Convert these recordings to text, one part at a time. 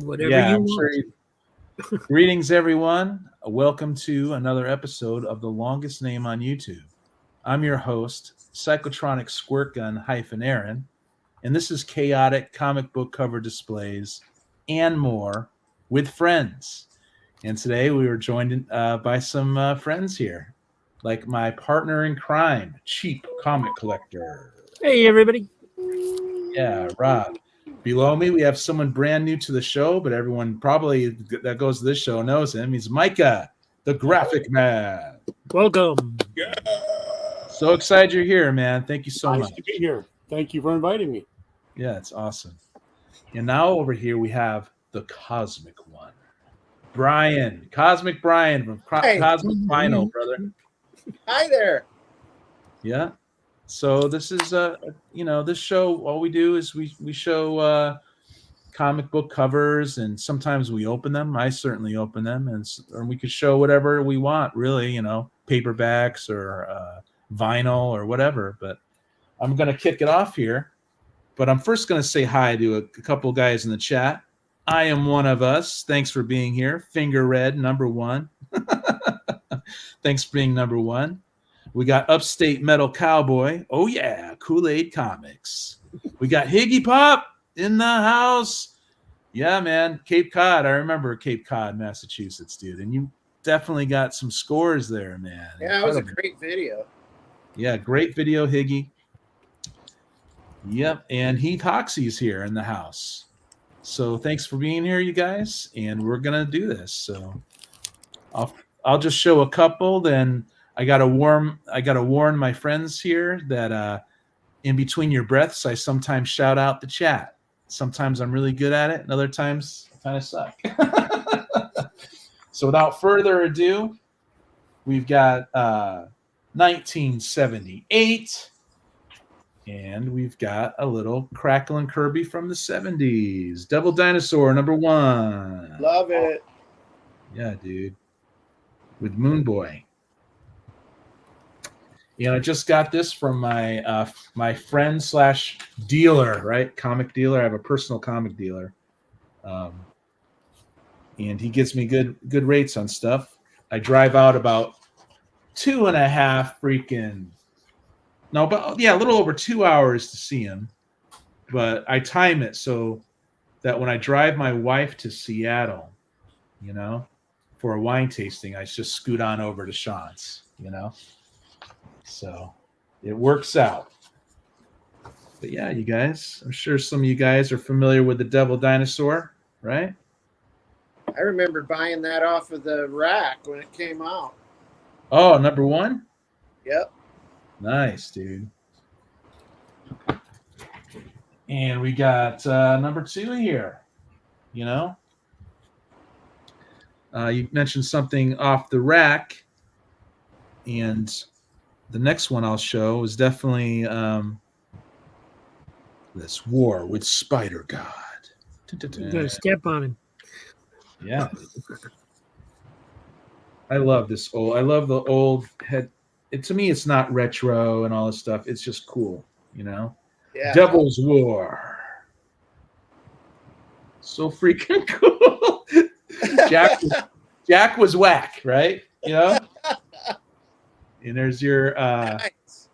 Whatever you want. Greetings, everyone. Welcome to another episode of The Longest Name on YouTube. I'm your host, Psychotronic Squirt Gun Aaron, and this is chaotic comic book cover displays and more with friends. And today we were joined by some friends here, like my partner in crime, Cheap Comic Collector. Hey, everybody. Yeah, Rob. Below me, we have someone brand new to the show, but everyone probably that goes to this show knows him. He's Micah, the Graphic Man. Welcome. Yeah. So excited you're here, man. Thank you so much. Nice to be here. Thank you for inviting me. Yeah, it's awesome. And now over here we have the Cosmic One, Brian, Cosmic Brian from Cosmic Vinyl, brother. Hi there. Yeah. So this is this show. All we do is we show comic book covers, and sometimes we open them. I certainly open them, and we could show whatever we want, really. Paperbacks or vinyl or whatever. But I'm gonna kick it off here. But I'm first gonna say hi to a couple guys in the chat. I am one of us. Thanks for being here. Finger Red, number one. Thanks for being number one. We got Upstate Metal Cowboy. Oh, yeah. Kool-Aid Comics. We got Higgy Pop in the house. Yeah, man. Cape Cod. I remember Cape Cod, Massachusetts, dude. And you definitely got some scores there, man. Yeah, it was a great video. Yeah, great video, Higgy. Yep. And Heath Hoxie's here in the house. So thanks for being here, you guys. And we're going to do this. So I'll just show a couple, then I gotta warn my friends here that in between your breaths, I sometimes shout out the chat. Sometimes I'm really good at it, and other times I kind of suck. So without further ado, we've got 1978, and we've got a little Crackle and Kirby from the 70s. Devil Dinosaur, number one. Love it. Yeah, dude. With Moon Boy. I just got this from my my friend / dealer, right? Comic dealer. I have a personal comic dealer, and he gives me good rates on stuff. I drive out about 2.5 a little over 2 hours to see him, but I time it so that when I drive my wife to Seattle, for a wine tasting, I just scoot on over to Sean's, So it works out. But yeah, you guys, I'm sure some of you guys are familiar with the Devil Dinosaur, right? I remember buying that off of the rack when it came out. Oh, number one? Yep. Nice, dude. And we got number two here, You mentioned something off the rack, and the next one I'll show is definitely this War with Spider God. You're gonna step on him. Yeah. I love the old head. To me, it's not retro and all this stuff. It's just cool, Yeah. Devil's War. So freaking cool. Jack was whack, right? And there's your Nice.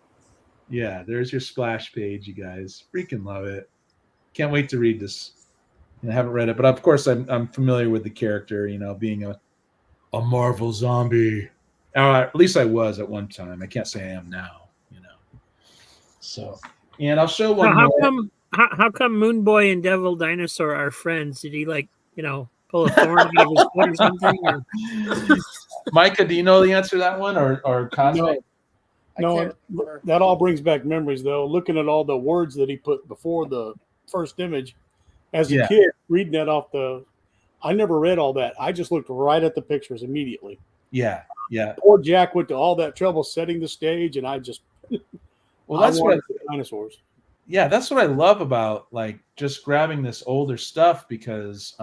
there's your splash page, you guys. Freaking love it. Can't wait to read this. I haven't read it, but of course I'm familiar with the character, being a Marvel zombie. At least I was at one time. I can't say I am now, So, and I'll show one more. How come Moon Boy and Devil Dinosaur are friends? Did he pull a thorn out of his foot or something? Or? Micah, do you know the answer to that one, or Cosmic? No, that all brings back memories, though. Looking at all the words that he put before the first image, as a kid, reading that I never read all that. I just looked right at the pictures immediately. Yeah. Poor Jack went to all that trouble setting the stage, and I just that's what dinosaurs. Yeah, that's what I love about just grabbing this older stuff, because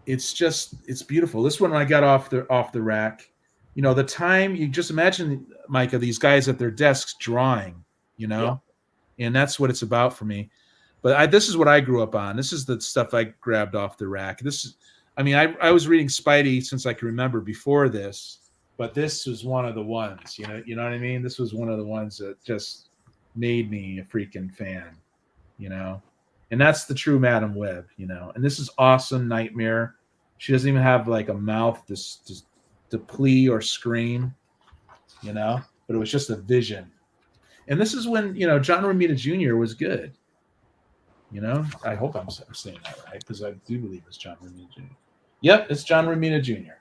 it's beautiful. This one I got off the rack. The time, you just imagine, Micah, these guys at their desks drawing, and that's what it's about for me. But this is what I grew up on. This is the stuff I grabbed off the rack. I was reading Spidey since I can remember before this, but this was one of the ones, you know what I mean? This was one of the ones that just made me a freaking fan, and that's the true Madam Web, and this is awesome. Nightmare. She doesn't even have like a mouth to plea or scream, but it was just a vision. And this is when, John Romita Jr. was good. I hope I'm saying that right, because I do believe it's John Romita Jr. Yep, it's John Romita Jr.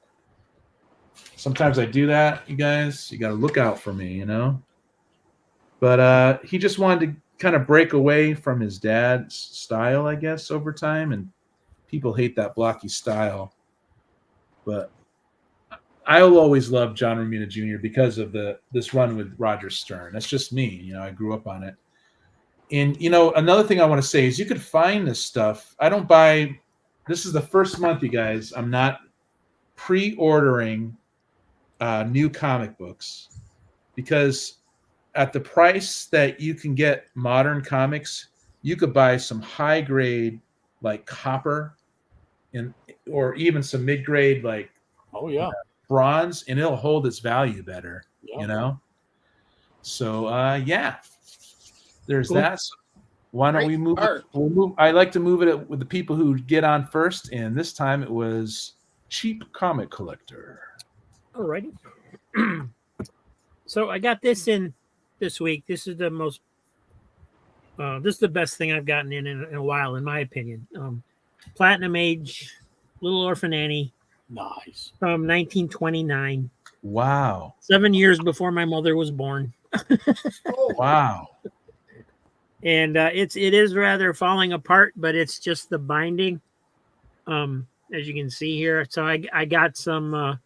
Sometimes I do that, you guys. You got to look out for me, But he just wanted to kind of break away from his dad's style, I guess, over time. And people hate that blocky style. But I'll always love John Romita Jr. because of this run with Roger Stern. That's just me. I grew up on it. And, another thing I want to say is you could find this stuff. I don't buy – this is the first month, you guys. I'm not pre-ordering new comic books because at the price that you can get modern comics, you could buy some high-grade like copper or even some mid-grade like bronze, and it'll hold its value better, So, there's that. So why don't we move it? I like to move it with the people who get on first, and this time it was Cheap Comic Collector. Alrighty. So I got this in this week. This is the most. This is the best thing I've gotten in a while, in my opinion. Platinum Age, Little Orphan Annie. Nice. From 1929. Wow. 7 years before my mother was born. Wow. And it is rather falling apart, but it's just the binding, as you can see here. So I got some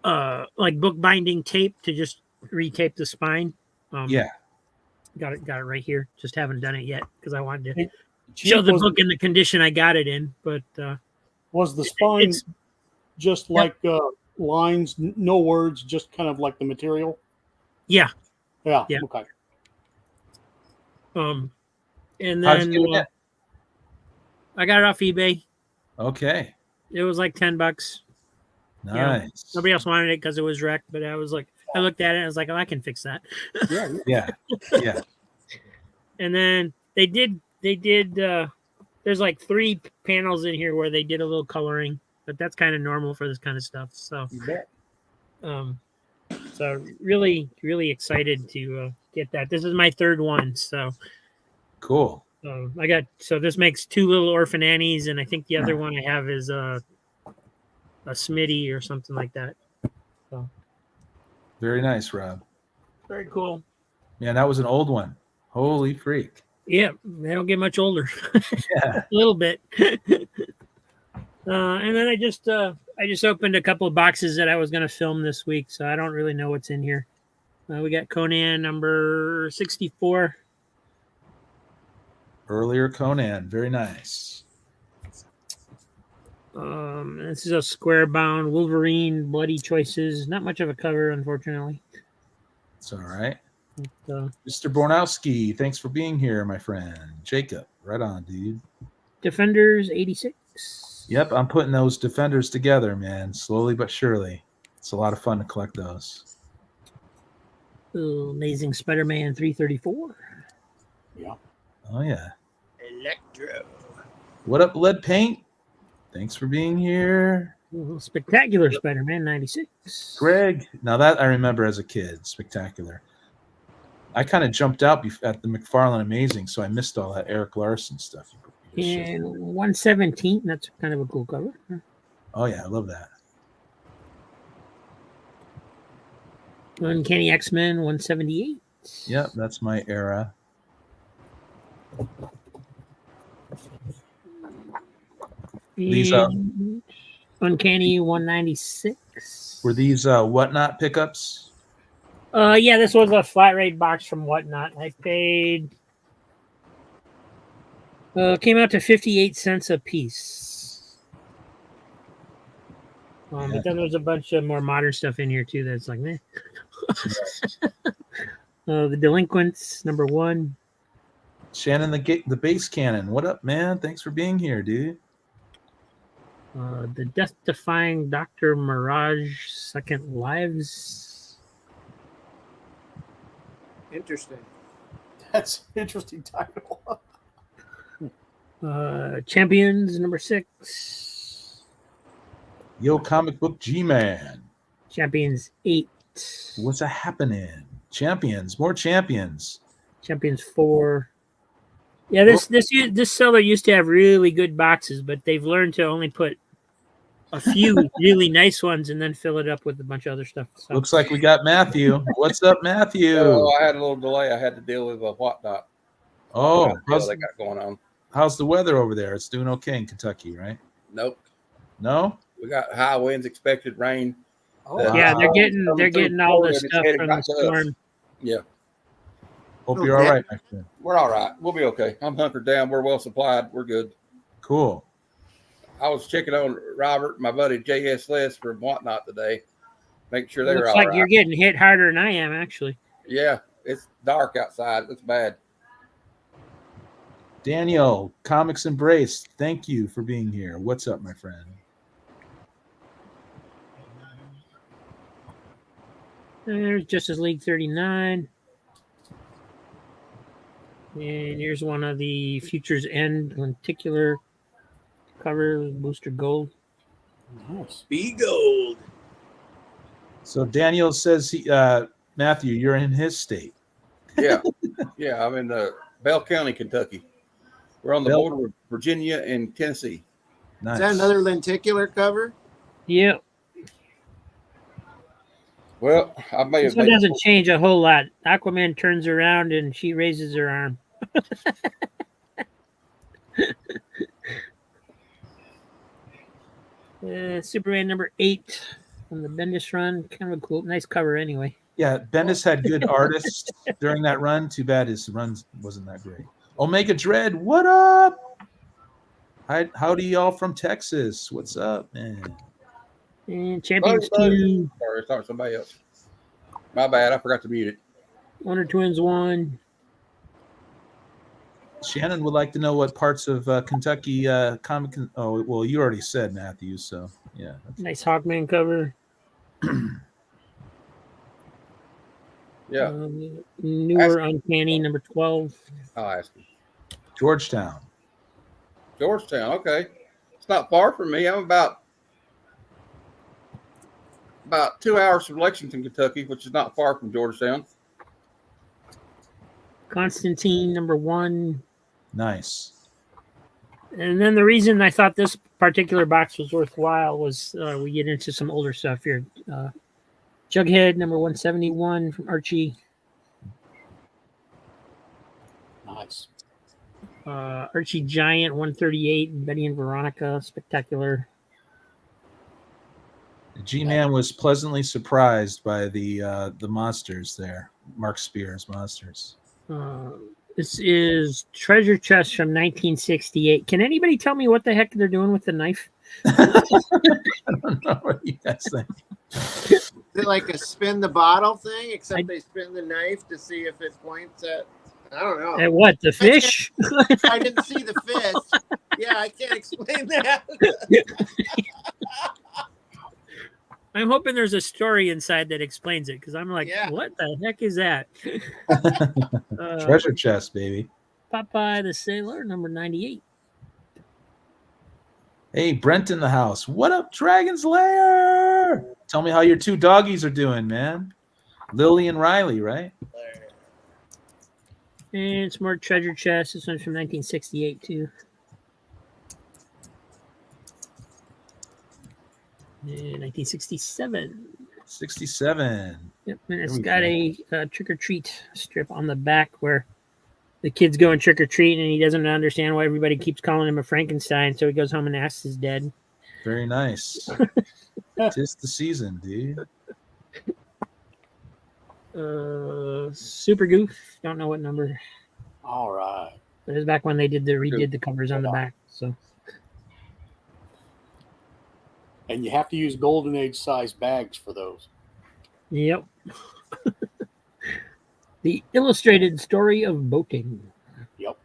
like book binding tape to just retape the spine. Got it right here. Just haven't done it yet because I wanted to show the book in the condition I got it in. But was the spine just like lines, no words, just kind of like the material? Yeah. Okay. And then I got it off eBay. Okay. It was like $10. Nice. Nobody else wanted it because it was wrecked, but I was like, I looked at it and I was like, oh, I can fix that. Yeah. And then they did. There's like 3 panels in here where they did a little coloring, but that's kind of normal for this kind of stuff. So, so really, really excited to get that. This is my 3rd one. So cool. So this makes 2 Little Orphan Annies, and I think the other one I have is a Smitty or something like that. So very nice, Rob. Very cool. Yeah, that was an old one. Holy freak. Yeah, they don't get much older. Yeah. A little bit. And then I just opened a couple of boxes that I was going to film this week, so I don't really know what's in here. We got Conan number 64. Earlier Conan, very nice. This is a square bound Wolverine Bloody Choices. Not much of a cover, unfortunately. It's all right. But, Mr. Bornowski, thanks for being here, my friend. Jacob, right on, dude. Defenders 86. Yep, I'm putting those Defenders together, man, slowly but surely. It's a lot of fun to collect those. Amazing Spider-Man 334. Yeah. Oh, yeah. Electro. What up, Lead Paint? Thanks for being here. Spectacular Spider-Man 96. Greg. Now that I remember as a kid, Spectacular. I kind of jumped out at the McFarlane Amazing, so I missed all that Eric Larson stuff. And 117, that's kind of a cool cover. Oh, yeah, I love that. Uncanny X-Men 178. Yep, that's my era. These Uncanny 196. Were these Whatnot pickups? Yeah, this was a flat rate box from Whatnot. I paid came out to 58 cents a piece. But then there's a bunch of more modern stuff in here too that's like meh. The Delinquents, number 1. Shannon, the base cannon. What up, man? Thanks for being here, dude. The death-defying Dr. Mirage Second Lives. Interesting. That's an interesting title. Champions number 6. Yo, comic book G-Man. Champions 8. What's a happening? Champions, more champions. Champions 4. Yeah, this seller used to have really good boxes, but they've learned to only put a few really nice ones and then fill it up with a bunch of other stuff. So. Looks like we got Matthew. What's up, Matthew? Oh, I had a little delay. I had to deal with a whatnot. Oh, Deal they got going on. how's the weather over there? It's doing okay in Kentucky, right? Nope. No? We got high winds, expected rain. Oh, Yeah, Wow. they're getting all the It's stuff headed from back the to us. storm. Yeah, Hope you're all right, my friend. we're all right. We'll be okay. I'm hunkered down. We're well supplied. We're good. Cool. I was checking on Robert, my buddy JS Les from Whatnot today, make sure they were Looks all like right. you're getting hit harder than I am, actually. Yeah, it's dark outside. It looks bad. Daniel, Comics Embrace, thank you for being here. What's up, my friend? There's Justice League 39. And here's one of the Future's End lenticular cover, Booster Gold. nice. Be gold. So Daniel says, Matthew, you're in his state. Yeah, yeah. I'm in Bell County, Kentucky. We're on the Bell- border with Virginia and Tennessee. Nice. Is that another lenticular cover? Yep. Well, I may This have one made doesn't change a whole lot. Aquaman turns around and she raises her arm. Superman number 8 on the Bendis run. Kind of a cool, nice cover anyway. Yeah, Bendis had good artists during that run. Too bad his run wasn't that great. Omega Dread, what up? Howdy, y'all from Texas. What's up, man? And Champions Buddy. 2, Sorry, it's not somebody else. My bad. I forgot to mute it. Wonder Twins 1. Shannon would like to know what parts of Kentucky comic. Oh, well, you already said, Matthew. So yeah, Nice Hawkman cover. Yeah, Newer Uncanny number 12. I'll ask him. Georgetown. Georgetown. Okay, it's not far from me. I'm about 2 hours from Lexington, Kentucky, which is not far from Georgetown. Constantine number 1. Nice. And then the reason I thought this particular box was worthwhile was we get into some older stuff here. Jughead number 171 from Archie. Nice. Archie Giant 138, Betty and Veronica, spectacular. G-Man was pleasantly surprised by the monsters there. Mark Spears monsters. This is Treasure Chest from 1968. Can anybody tell me what the heck they're doing with the knife? I don't know what you guys think. Is it like a spin the bottle thing, except they spin the knife to see if it points at, I don't know. And what, the fish? I didn't see the fish. Yeah, I can't explain that. I'm hoping there's a story inside that explains it because I'm like, Yeah. what the heck is that? Treasure chest, baby. Popeye the Sailor, number 98. Hey, Brent in the house. What up, Dragon's Lair? Tell me how your two doggies are doing, man. Lily and Riley, right? And some more Treasure Chest. This one's from 1968, too. And 1967. 67. Yep, and it's There we got go. a trick or treat strip on the back where the kid's going trick or treat and he doesn't understand why everybody keeps calling him a Frankenstein. So he goes home and asks his dad. Very nice. Tis the season, dude. Super Goof. Don't know what number. All right. But it was back when they redid the covers on the back. So And you have to use golden age size bags for those. yep. The illustrated story of boating. Yep.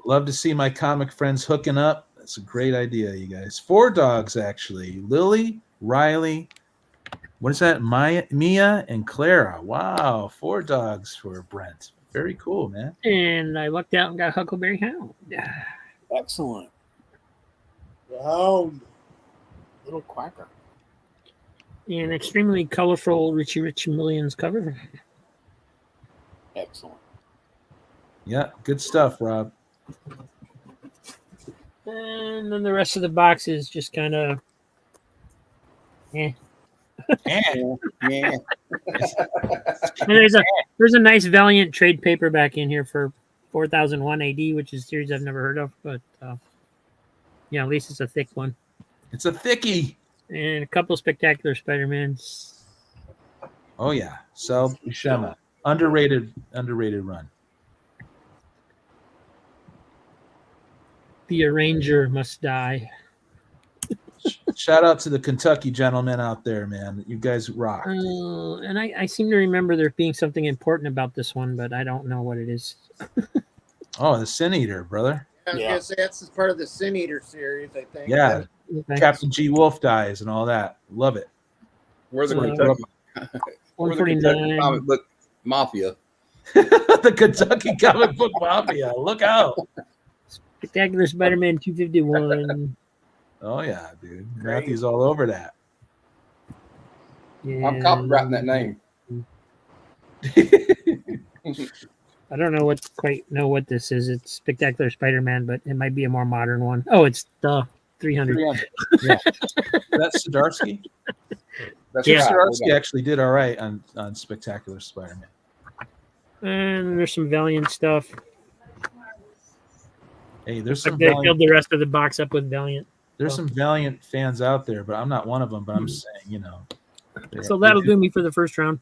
Love to see my comic friends hooking up. That's a great idea, you guys. 4 dogs, actually. Lily, Riley, what is that? Mia, and Clara. Wow, 4 dogs for Brent. Very cool, man. And I lucked out and got Huckleberry Hound. Excellent. The Hound. Little quacker. An extremely colorful Richie Rich Millions cover. Excellent. Yeah, good stuff, Rob. And then the rest of the box is just kind of, Yeah. And there's a nice Valiant trade paperback in here for 4001 AD, which is a series I've never heard of, but yeah, at least it's a thick one. It's a thickie. And a couple spectacular Spider-Mans. Oh yeah, Sal Buscema. Underrated run. The Arranger Must Die. Shout out to the Kentucky gentlemen out there, man. You guys rock. And I seem to remember there being something important about this one, but I don't know what it is. Oh, the Sin Eater, brother. I was gonna say that's part of the Sin Eater series, I think. Yeah. Okay. Captain G Wolf dies and all that. Love it. We're the So, Kentucky, we're the Kentucky 149. comic book mafia. The Kentucky comic book mafia. Look out. Spectacular Spider-Man 251. Oh yeah, dude. Matthew's all over that. I'm copyrighting that name. I don't quite know what this is. It's Spectacular Spider-Man, but it might be a more modern one. Oh, it's the 300. Yeah. That's Zdarsky. That's Yeah. right. Zdarsky actually did all right on Spectacular Spider-Man. And there's some Valiant stuff. Hey, there's Like some they Valiant, filled the rest of the box up with Valiant. some Valiant fans out there, but I'm not one of them. But I'm saying, you know. So that'll do me for the first round.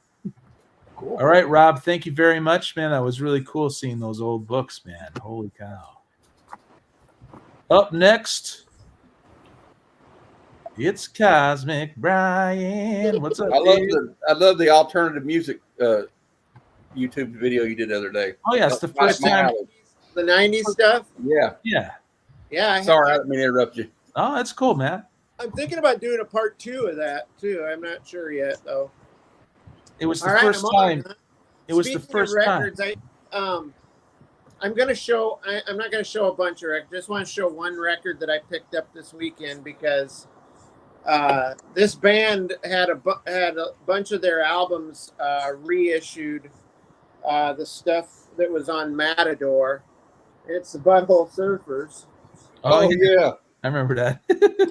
Cool. All right, Rob. Thank you very much, man. That was really cool seeing those old books, man. Holy cow! Up next, it's Cosmic Brian. What's up? dude? I love the alternative music YouTube video you did the other day. Oh yeah, it's the first My time. alley. The 90s stuff? Yeah. Yeah. Yeah. Sorry, I didn't mean to interrupt you. Oh, that's cool, man. I'm thinking about doing a part 2 of that, too. I'm not sure yet, though. It was the All right, first I'm on, time. huh? It was Speaking the first of time. records, I'm going to show, I'm not going to show a bunch of records. I just want to show one record that I picked up this weekend because this band had a bunch of their albums reissued, the stuff that was on Matador. It's the Butthole Surfers. Oh, yeah. I remember that.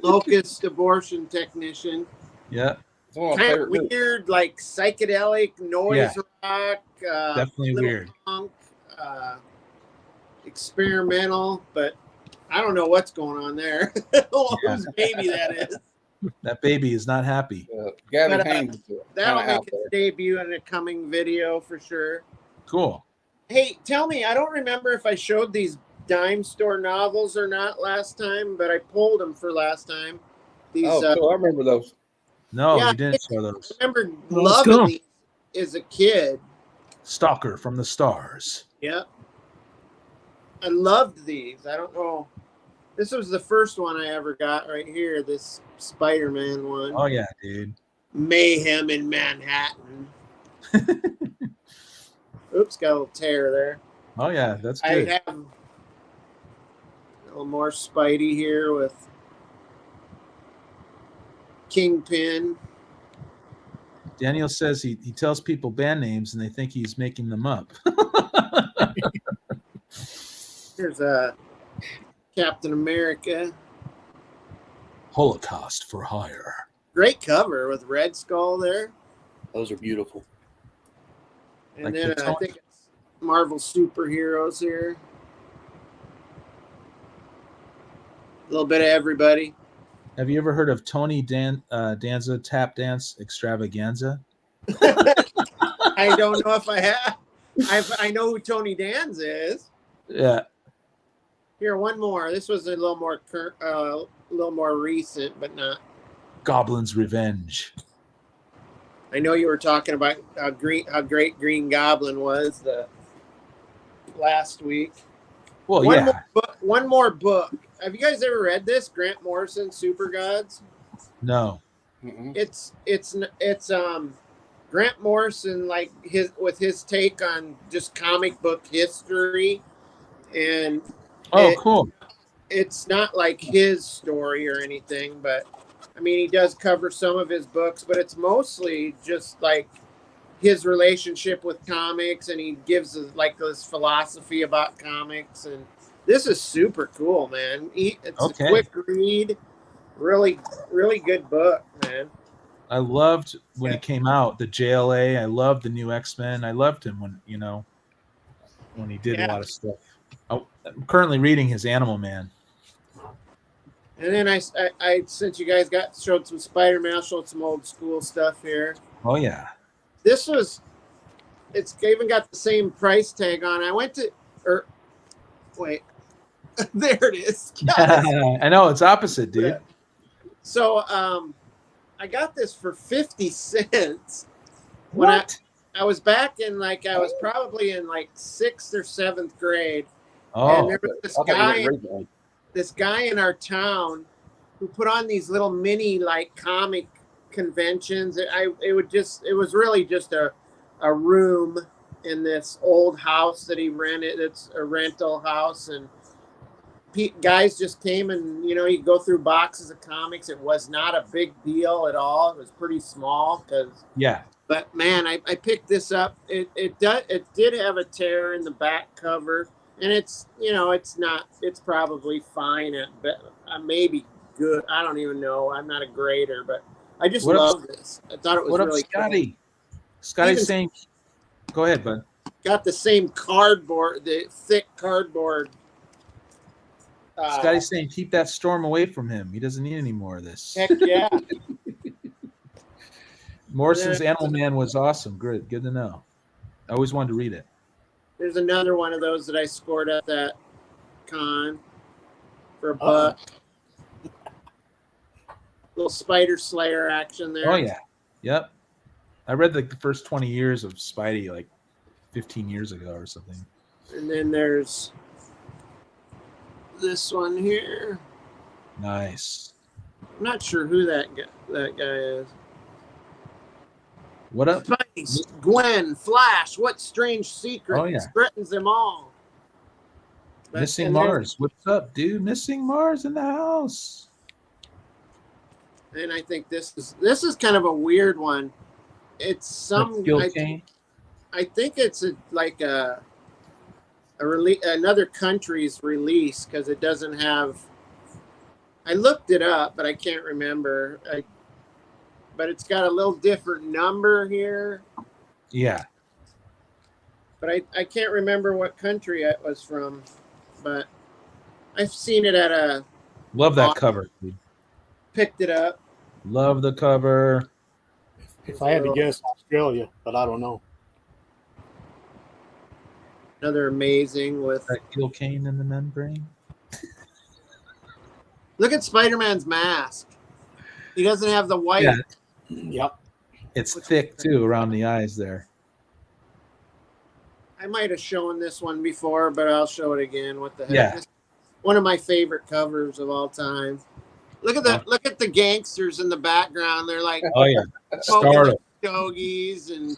Locust Abortion Technician. Yeah, It's one of my Kind of favorite groups. weird, like psychedelic noise rock. definitely little weird. Punk, experimental, but I don't know what's going on there. Whose baby that is. That baby is not happy. Gabby But, Haynes. That'll kinda out make its debut in a coming video for sure. Cool. Hey, tell me, I don't remember if I showed these dime store novels or not last time, but I pulled them for last time. These, Cool. I remember those. No, Yeah, you didn't show those. I remember Well, let's loving go. these as a kid. Stalker from the Stars. Yeah. I loved these. I don't know. This was the first one I ever got right here, this Spider-Man one. Oh yeah, dude. Mayhem in Manhattan. Oops, got a little tear there. Oh yeah, that's I good. have a little more Spidey here with Kingpin. Daniel says he tells people band names and they think he's making them up. Here's a Captain America. Holocaust for hire. Great cover with Red Skull there. Those are beautiful. And Like then the I tone- think it's Marvel superheroes here. A little bit of everybody. Have you ever heard of Tony Danza Tap Dance Extravaganza? I don't know if I have. I know who Tony Danza is. Yeah. Here, one more. This was a little more recent, but not. Goblin's Revenge. I know you were talking about how great Green Goblin was the last week. Well, One yeah. more book. one more book. Have you guys ever read this? Grant Morrison, Super Gods. No. Mm-mm. It's Grant Morrison, like his take on just comic book history, and Oh, cool. it's not like his story or anything, but I mean, he does cover some of his books, but it's mostly just like his relationship with comics, and he gives like this philosophy about comics. And this is super cool, man. It's Okay. a quick read, really, really good book, man. I loved when it came out, the JLA. I loved the new X-Men. I loved him when he did a lot of stuff. I'm currently reading his Animal Man. And then I since you guys showed some Spider-Man, I'll show some old school stuff here. Oh yeah. It's even got the same price tag on. I went to, wait, there it is. I know, it's opposite, dude. So I got this for 50 cents. What? I was back in I was probably in like 6th or 7th grade. Oh, And there was recently. this guy in our town who put on these little mini like comic conventions. It was really just a room in this old house that he rented. It's a rental house, and guys just came and you go through boxes of comics. It was not a big deal at all. It was pretty small but man, I picked this up. It did have a tear in the back cover, and it's probably fine at maybe good. I don't even know. I'm not a grader, but I just love this. I thought it was really Scotty? Cool. Scotty's saying, go ahead, bud. Got the same cardboard, the thick cardboard. Scotty's saying, keep that storm away from him. He doesn't need any more of this. Heck yeah. Morrison's Animal Man was awesome. Good to know. I always wanted to read it. There's another one of those that I scored at that con for $1. Little Spider Slayer action there. Oh yeah. Yep. I read the first 20 years of Spidey like 15 years ago or something. And then there's this one here. Nice. I'm not sure who that guy is. What up? Spidey, Gwen, Flash, what strange secret threatens them all? Missing Mars. What's up, dude? Missing Mars in the house. And I think this is kind of a weird one. It's some I think it's another country's release, because it doesn't have. I looked it up, but I can't remember. But it's got a little different number here. Yeah. But I can't remember what country it was from. But I've seen it at a. Love that cover, dude. Picked it up. Love the cover. If I had to guess, Australia, but I don't know. Another amazing with that Gil Kane in the membrane. Look at Spider-Man's mask. He doesn't have the white. Yeah. Yep. It's thick too around the eyes there. I might have shown this one before, but I'll show it again. What the heck? Yeah. One of my favorite covers of all time. Look at that! Look at the gangsters in the background. They're like, oh yeah, startled stogies and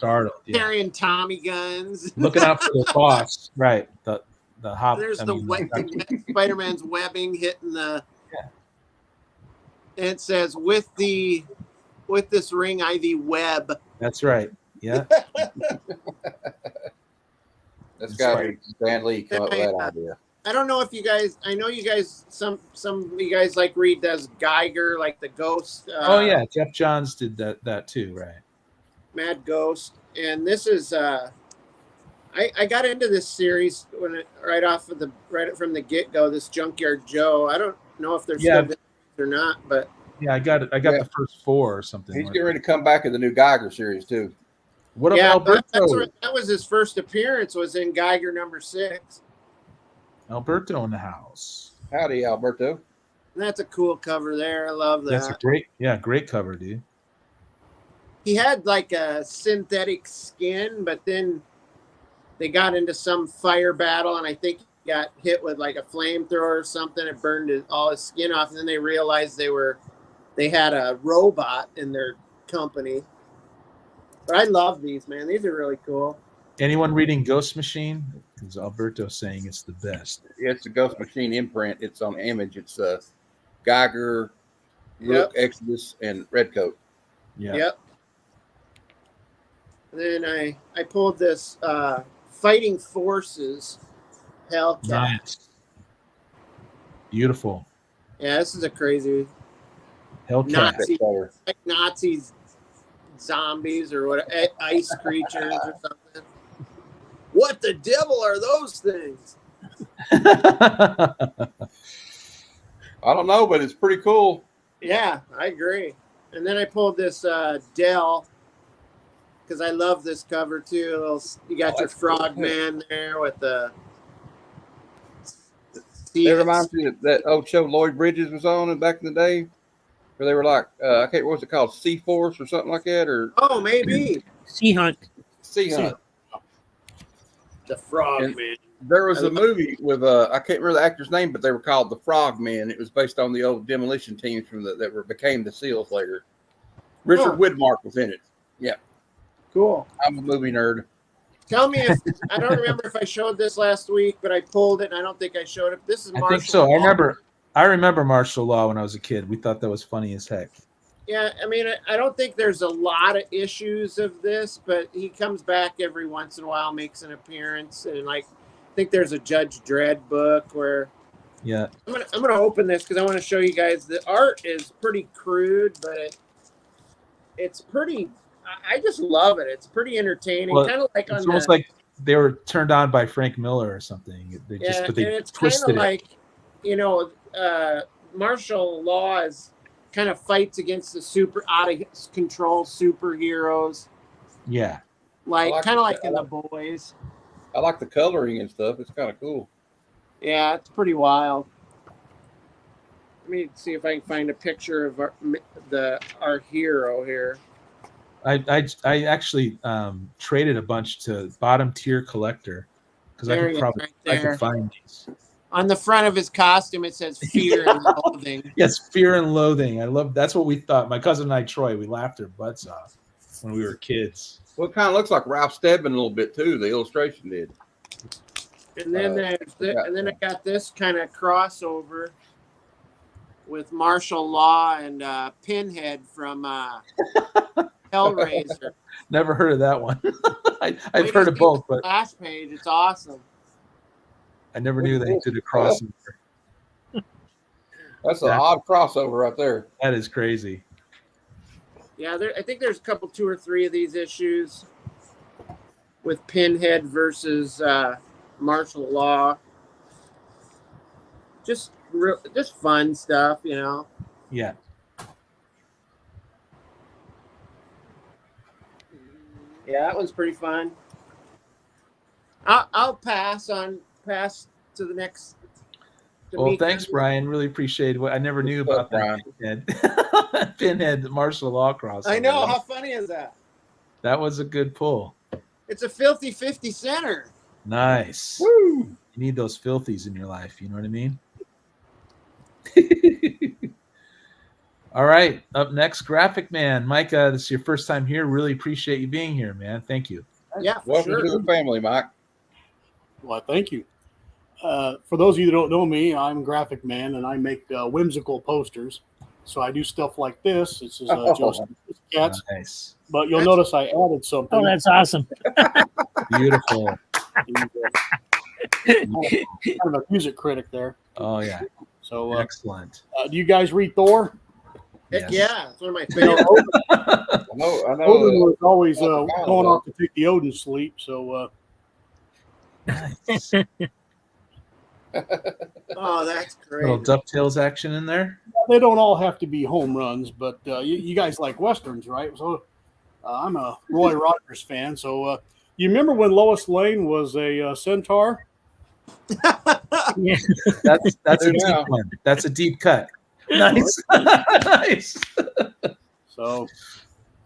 carrying Tommy guns, looking out for the boss. Right, the hop. There's Spider-Man's webbing hitting the. Yeah. And it says, "With this ring, I thee web." That's right. Yeah. That's got to be Stan Lee come up with that idea. I don't know if you guys. I know you guys. Some of you guys like read as Geiger, like the Ghost. Oh yeah, Jeff Johns did that too, right? Mad Ghost, and this is. I got into this series right from the get go. This Junkyard Joe. I don't know if there's still or not, but yeah, I got it. I got the first 4 or something. He's getting ready to come back in the new Geiger series too. What about Alberto? That was his first appearance. Was in Geiger #6. Alberto in the house. Howdy, Alberto. And that's a cool cover there. I love that. That's a great cover, dude. He had like a synthetic skin, but then they got into some fire battle, and I think got hit with like a flamethrower or something. It burned all his skin off, and then they realized they had a robot in their company. But I love these, man. These are really cool. Anyone reading Ghost Machine? Because Alberto's saying it's the best. Yeah, it's a Ghost Machine imprint. It's on Image. It's Geiger, Rook, Exodus, and Redcoat. Yeah. Yep. And then I pulled this Fighting Forces Hellcat. Nice. Beautiful. Yeah, this is a crazy Hellcat. Nazis, zombies, or what? Ice creatures or something. What the devil are those things? I don't know, but it's pretty cool. Yeah, I agree. And then I pulled this Dell because I love this cover too. You got your Frogman there with the. It reminds me of that old show Lloyd Bridges was on back in the day, where they were like, I can't. What was it called? Sea Force or something like that, or maybe Sea Hunt. Sea Hunt. The Frogman. There was a movie with I can't remember the actor's name, but they were called the Frogmen. It was based on the old demolition teams from became the SEALs later. Richard Widmark was in it. Yeah, cool. I'm a movie nerd. Tell me if I don't remember if I showed this last week, but I pulled it, and I don't think I showed it. This is Martial I think so. Law. I remember Martial Law when I was a kid. We thought that was funny as heck. Yeah, I mean, I don't think there's a lot of issues of this, but he comes back every once in a while, makes an appearance, and like I think there's a Judge Dredd book where. Yeah. I'm gonna open this because I want to show you guys. The art is pretty crude, but it's pretty. I just love it. It's pretty entertaining. Well, kind of like it's almost like they were turned on by Frank Miller or something. They it's twisted kind of like, martial law is kind of fights against the super out of control superheroes. Yeah. Like kind of like in The Boys. I like the coloring and stuff. It's kind of cool. Yeah, it's pretty wild. Let me see if I can find a picture of our hero here. I actually traded a bunch to Bottom Tier Collector because I could find these. On the front of his costume, it says "Fear and Loathing." Yes, Fear and Loathing. That's what we thought. My cousin and I, Troy, we laughed our butts off when we were kids. Well, it kind of looks like Ralph Steadman a little bit too. The illustration did. And then I got this kind of crossover with Martial Law and Pinhead from Hellraiser. Never heard of that one. I've heard of both, but last page, it's awesome. I never knew they did a crossover. That's an odd crossover right there. That is crazy. Yeah, I think there's a couple, 2 or 3 of these issues with Pinhead versus Martial Law. Just fun stuff, Yeah. Yeah, that one's pretty fun. I'll pass to the next. Well, thanks, Brian. Really appreciate it. I never knew about that Pinhead Martial Law crossover. I know. How funny is that? That was a good pull. It's a 50-50 center. Nice. Woo! You need those filthies in your life. You know what I mean? All right. Up next, Graphic Man. Micah, this is your first time here. Really appreciate you being here, man. Thank you. Yeah, welcome to the family, Mike. Well, thank you. For those of you that don't know me, I'm Graphic Man, and I make whimsical posters. So I do stuff like this. This is Joseph Cats. Nice. But you'll notice I added something. Oh, that's awesome. Beautiful. Kind of a music critic there. Oh, yeah. So excellent. Do you guys read Thor? Heck yeah, it's one of my favorites. I know. Odin was always going off to take the Odin sleep. So. Nice. Oh, that's great. Little DuckTales action in there. They don't all have to be home runs, but you guys like Westerns, right? So I'm a Roy Rogers fan. So you remember when Lois Lane was a centaur? Yeah. That's a deep one. That's a deep cut. Nice. Nice. So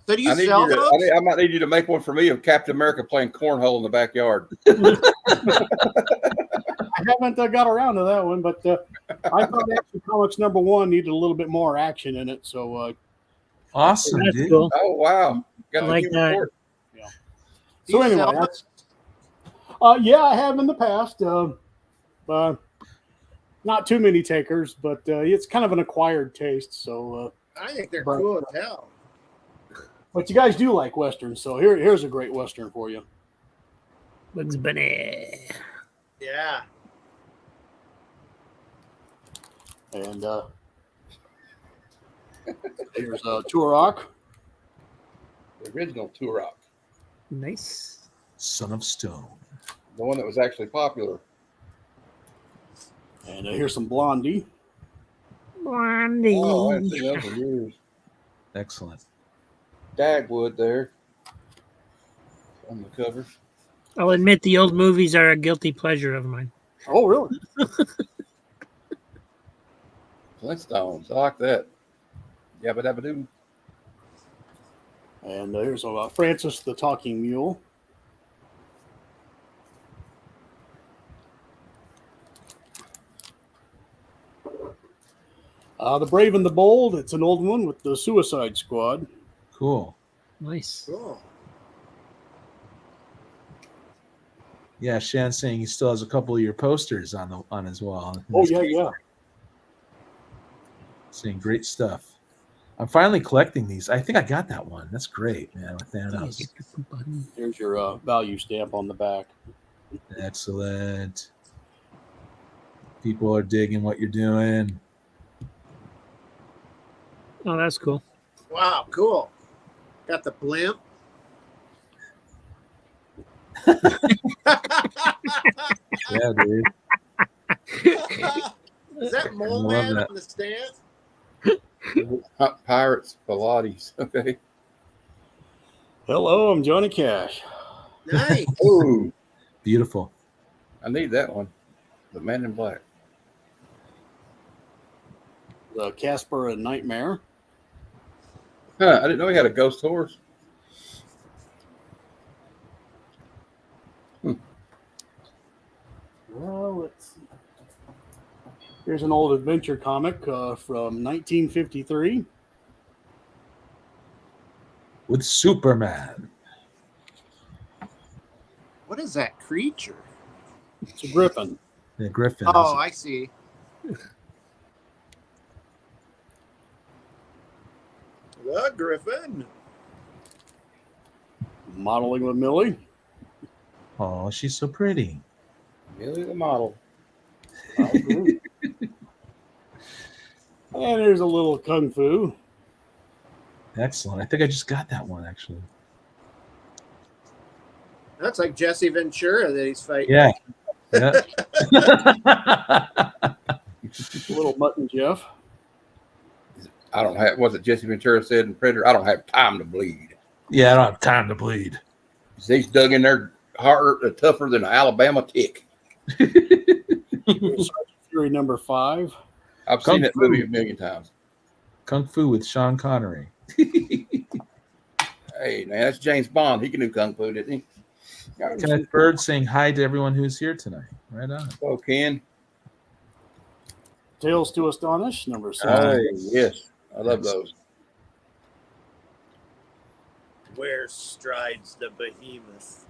do you sell those? I might need you to make one for me of Captain America playing cornhole in the backyard. I haven't got around to that one, but I thought Action Comics #1 needed a little bit more action in it. So Awesome, That's dude. cool. Oh wow, got I the like human that. torch. Do you anyway, sell that's them? yeah, I have in the past. Not too many takers, but it's kind of an acquired taste. So, I think they're But- cool as hell. but you guys do like westerns, so here's a great western for you. Bugs Bunny. Yeah. And here's Turok. The original Turok, Nice. Son of Stone. the one that was actually popular. And here's some Blondie. Blondie. Oh, I haven't seen those in years. Excellent. Dagwood there on the cover. I'll admit the old movies are a guilty pleasure of mine. Oh, really? Flintstones, I like that. Yabba dabba doo. And here's Francis the Talking Mule. The Brave and the Bold. It's an old one with the Suicide Squad. Cool. Nice. Cool. Yeah, Shan's saying he still has a couple of your posters on his wall. Oh, yeah. Saying great stuff. I'm finally collecting these. I think I got that one. That's great, man. With Thanos. Here's your value stamp on the back. Excellent. People are digging what you're doing. Oh, that's cool. Wow, cool. Got the blimp. Yeah, dude. Is that Mole I love Man that. on the stand? Pirates, Pilates. Okay. Hello, I'm Johnny Cash. Nice. Ooh, Beautiful. I need that one. The Man in Black. The Casper and Nightmare. Huh, I didn't know he had a ghost horse. Well, let's see. Here's an old adventure comic from 1953. With Superman. What is that creature? It's a griffin. The Griffin. Oh, I see. The Griffin. Modeling with Millie. Oh, she's so pretty. Millie the model. And there's a little kung fu. Excellent. I think I just got that one, actually. That's like Jesse Ventura that he's fighting. Yeah. Yeah. Little Mutton Jeff. I don't have, was it Jesse Ventura said in Predator? I don't have time to bleed. Yeah, I don't have time to bleed. He's dug in there harder, tougher than an Alabama tick. Sergeant Fury #5. I've Kung seen that Fu. movie a million times. Kung Fu with Sean Connery. Hey, man, that's James Bond. He can do Kung Fu, didn't he? Kenneth Bird saying hi to everyone who's here tonight. Right on. Oh, Ken. Tales to Astonish #6. Hey, yes. I love those. Where strides the behemoth?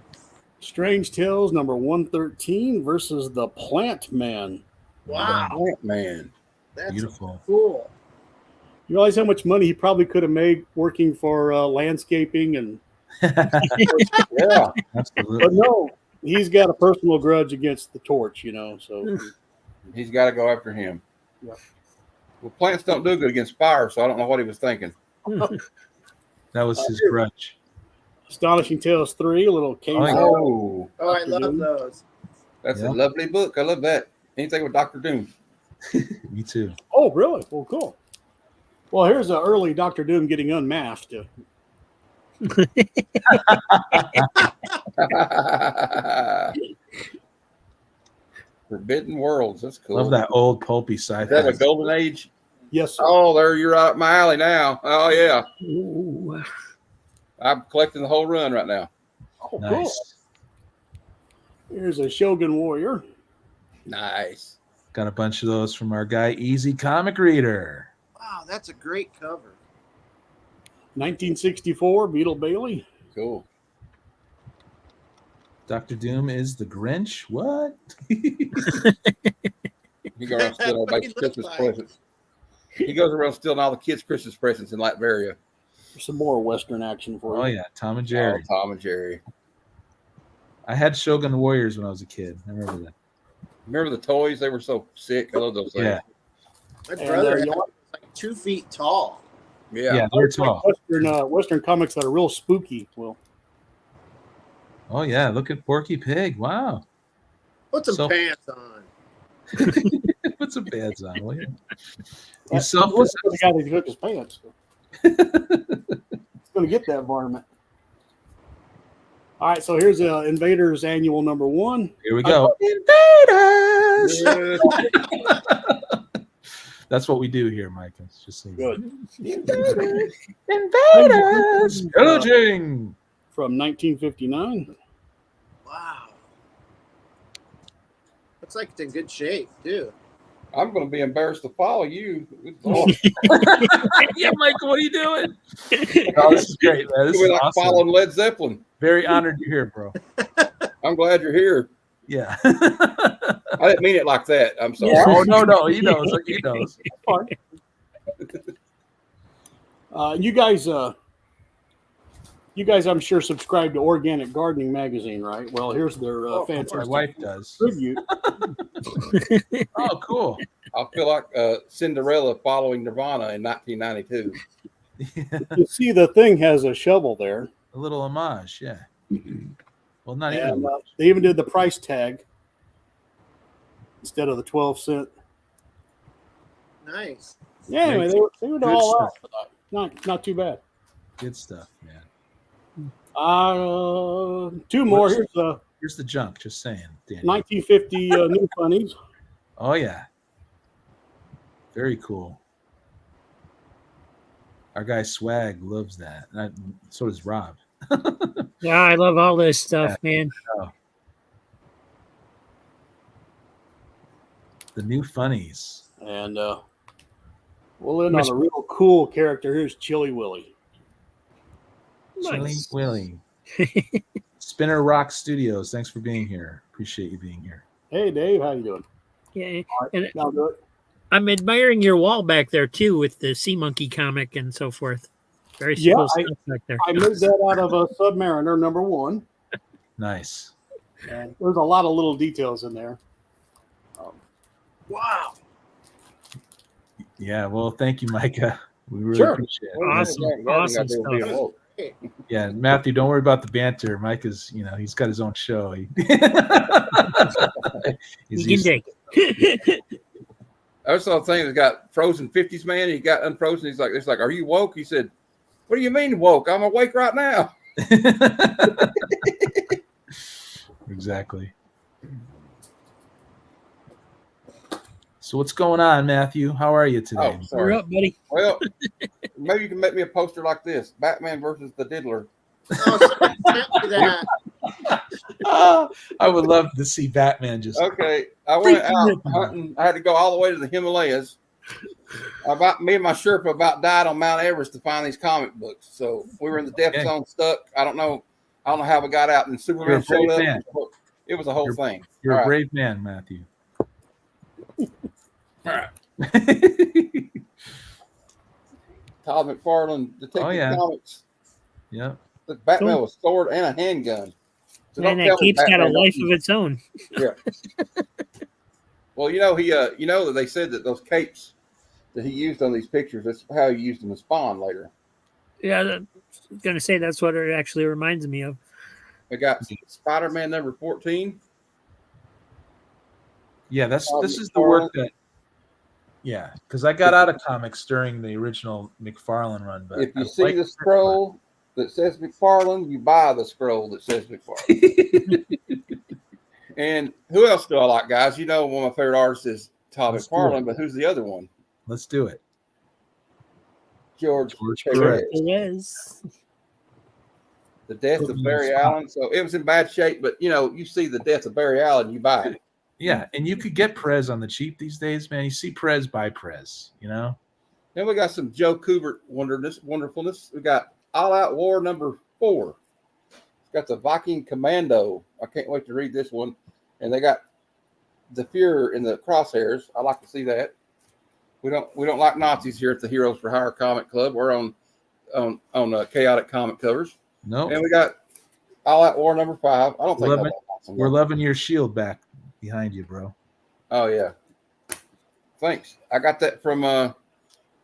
Strange Tales #113 versus the Plant Man. Wow, Man. that's Beautiful. cool. You realize how much money he probably could have made working for landscaping and Yeah. Absolutely. but no, he's got a personal grudge against the torch, so He's got to go after him. Yeah. Well, plants don't do good against fire, so I don't know what he was thinking. That was his grudge. Astonishing Tales 3, a little cave. Oh, yeah. Oh, Oh, I love those. that's Yeah. a lovely book. I love that. Anything with Dr. Doom. Me too. Oh, really? Well, cool. Well, here's an early Doctor Doom getting unmasked. Forbidden Worlds. That's cool. Love that old pulpy Is that sci-fi. a golden age? Yes, sir. Oh, there you're up my alley now. Oh yeah, Ooh. I'm collecting the whole run right now. Oh, cool. Nice. Here's a Shogun Warrior. Nice. Got a bunch of those from our guy, Easy Comic Reader. Wow, that's a great cover. 1964, Beetle Bailey. Cool. Dr. Doom is the Grinch. What? He goes around stealing all What he the looks Christmas like. presents. He goes around stealing all the kids' Christmas presents in Latveria. Some more Western action for you. Oh, yeah. Tom and Jerry. Oh, Tom and Jerry. I had Shogun Warriors when I was a kid. I remember that. Remember the toys? They were so sick. I love those things. Yeah. My And, brother you had know, like 2 feet tall. Yeah. They're tall. Western comics that are real spooky. Will. Oh, yeah. Look at Porky Pig. Wow. Put some So- pants on. Put some pads on, will you? That's He's self-possessed. the guy that took his pants. He's going to get that varmint. All right, so here's Invaders Annual number 1. Here we go. Invaders! That's what we do here, Mike. It's just so Good. Invaders! Pillaging! From 1959. Wow. Looks like it's in good shape, too. I'm going to be embarrassed to follow you. Good Lord. Yeah, Mike, what are you doing? Oh, this is great, man. This You'll is be like awesome. following Led Zeppelin. Very honored you're here, bro. I'm glad you're here. Yeah. I didn't mean it like that. I'm sorry. Oh, no. He knows. He knows. You guys, I'm sure, subscribe to Organic Gardening Magazine, right? Well, here's their My fantastic wife does. tribute. Oh, cool. I feel like Cinderella following Nirvana in 1992. You see, the thing has a shovel there. A little homage, yeah. Well, not And even. they even did the price tag instead of the 12-cent. Nice. Yeah, anyway, they were Good all stuff. out for that. Not too bad. Good stuff, man. 2 more. What's- Here's the Here's the junk, just saying, Danny. 1950 New Funnies. Oh, yeah. Very cool. Our guy Swag loves that. And so does Rob. Yeah, I love all this stuff, man. The new funnies. And we'll end on a real cool character. Here's Chili Willy. Chili Nice. Willy. Spinner Rock Studios. Thanks for being here. Appreciate you being here. Hey, Dave, how you doing? Yeah, All right, And- now do it. I'm admiring your wall back there too with the Sea Monkey comic and so forth. Very Yeah, cool stuff back there. I made that out of a Submariner number 1. Nice. And there's a lot of little details in there. Wow. Yeah, well, thank you, Micah. We really Sure. appreciate it. Awesome stuff. Yeah, Matthew, don't worry about the banter. Micah's, he's got his own show. You He's can used to- dig. I saw a thing that got frozen 50s, man. He got unfrozen. He's like, are you woke? He said, what do you mean woke? I'm awake right now. Exactly. So what's going on, Matthew? How are you today? Oh, You're sorry. up, buddy. Well, maybe you can make me a poster like this: Batman versus the Diddler. Oh, sorry, sent me that. I would love to see Batman just. Okay, I went Freaking out rip. hunting. I had to go all the way to the Himalayas. Me and my Sherpa about died on Mount Everest to find these comic books. So we were in the death Okay. zone, stuck. I don't know how we got out. And You're Superman a brave showed up. man. It was a whole thing. You're All a right. brave man, Matthew. All right. Todd McFarlane, Detective Oh, yeah. Comics. Yeah. The Batman Cool. with a sword and a handgun. So And don't that tell me keeps got a Batman don't life use- of its own. Well, he, that they said that those capes that he used on these pictures, that's how he used them in Spawn later. Yeah, I was gonna say that's what it actually reminds me of. We got Spider-Man number 14. Yeah, this Todd is the work McFarlane. that. Yeah, because I got out of comics during the original McFarlane run, but If you I see like the scroll that says McFarlane, you buy the scroll that says McFarlane. And who else do I like, guys? One of my favorite artists is Todd Let's do McFarlane, it. but who's the other one? Let's do it. George Perez. Perez. Yes. The death Put of me in Barry the spot. Allen. So it was in bad shape, but you see the death of Barry Allen, you buy it. Yeah, and you could get Prez on the cheap these days, man. You see Prez, buy Prez, you know? Then we got some Joe Kubert wonderfulness. We got All Out War #4. It's got the Viking Commando. I can't wait to read this one. And they got the Fuhrer in the crosshairs. I like to see that. We don't like Nazis here at the Heroes for Hire Comic Club. We're on chaotic comic covers. No. And we got All Out War #5. I don't think we're loving your shield back behind you, bro. Oh yeah. Thanks. I got that from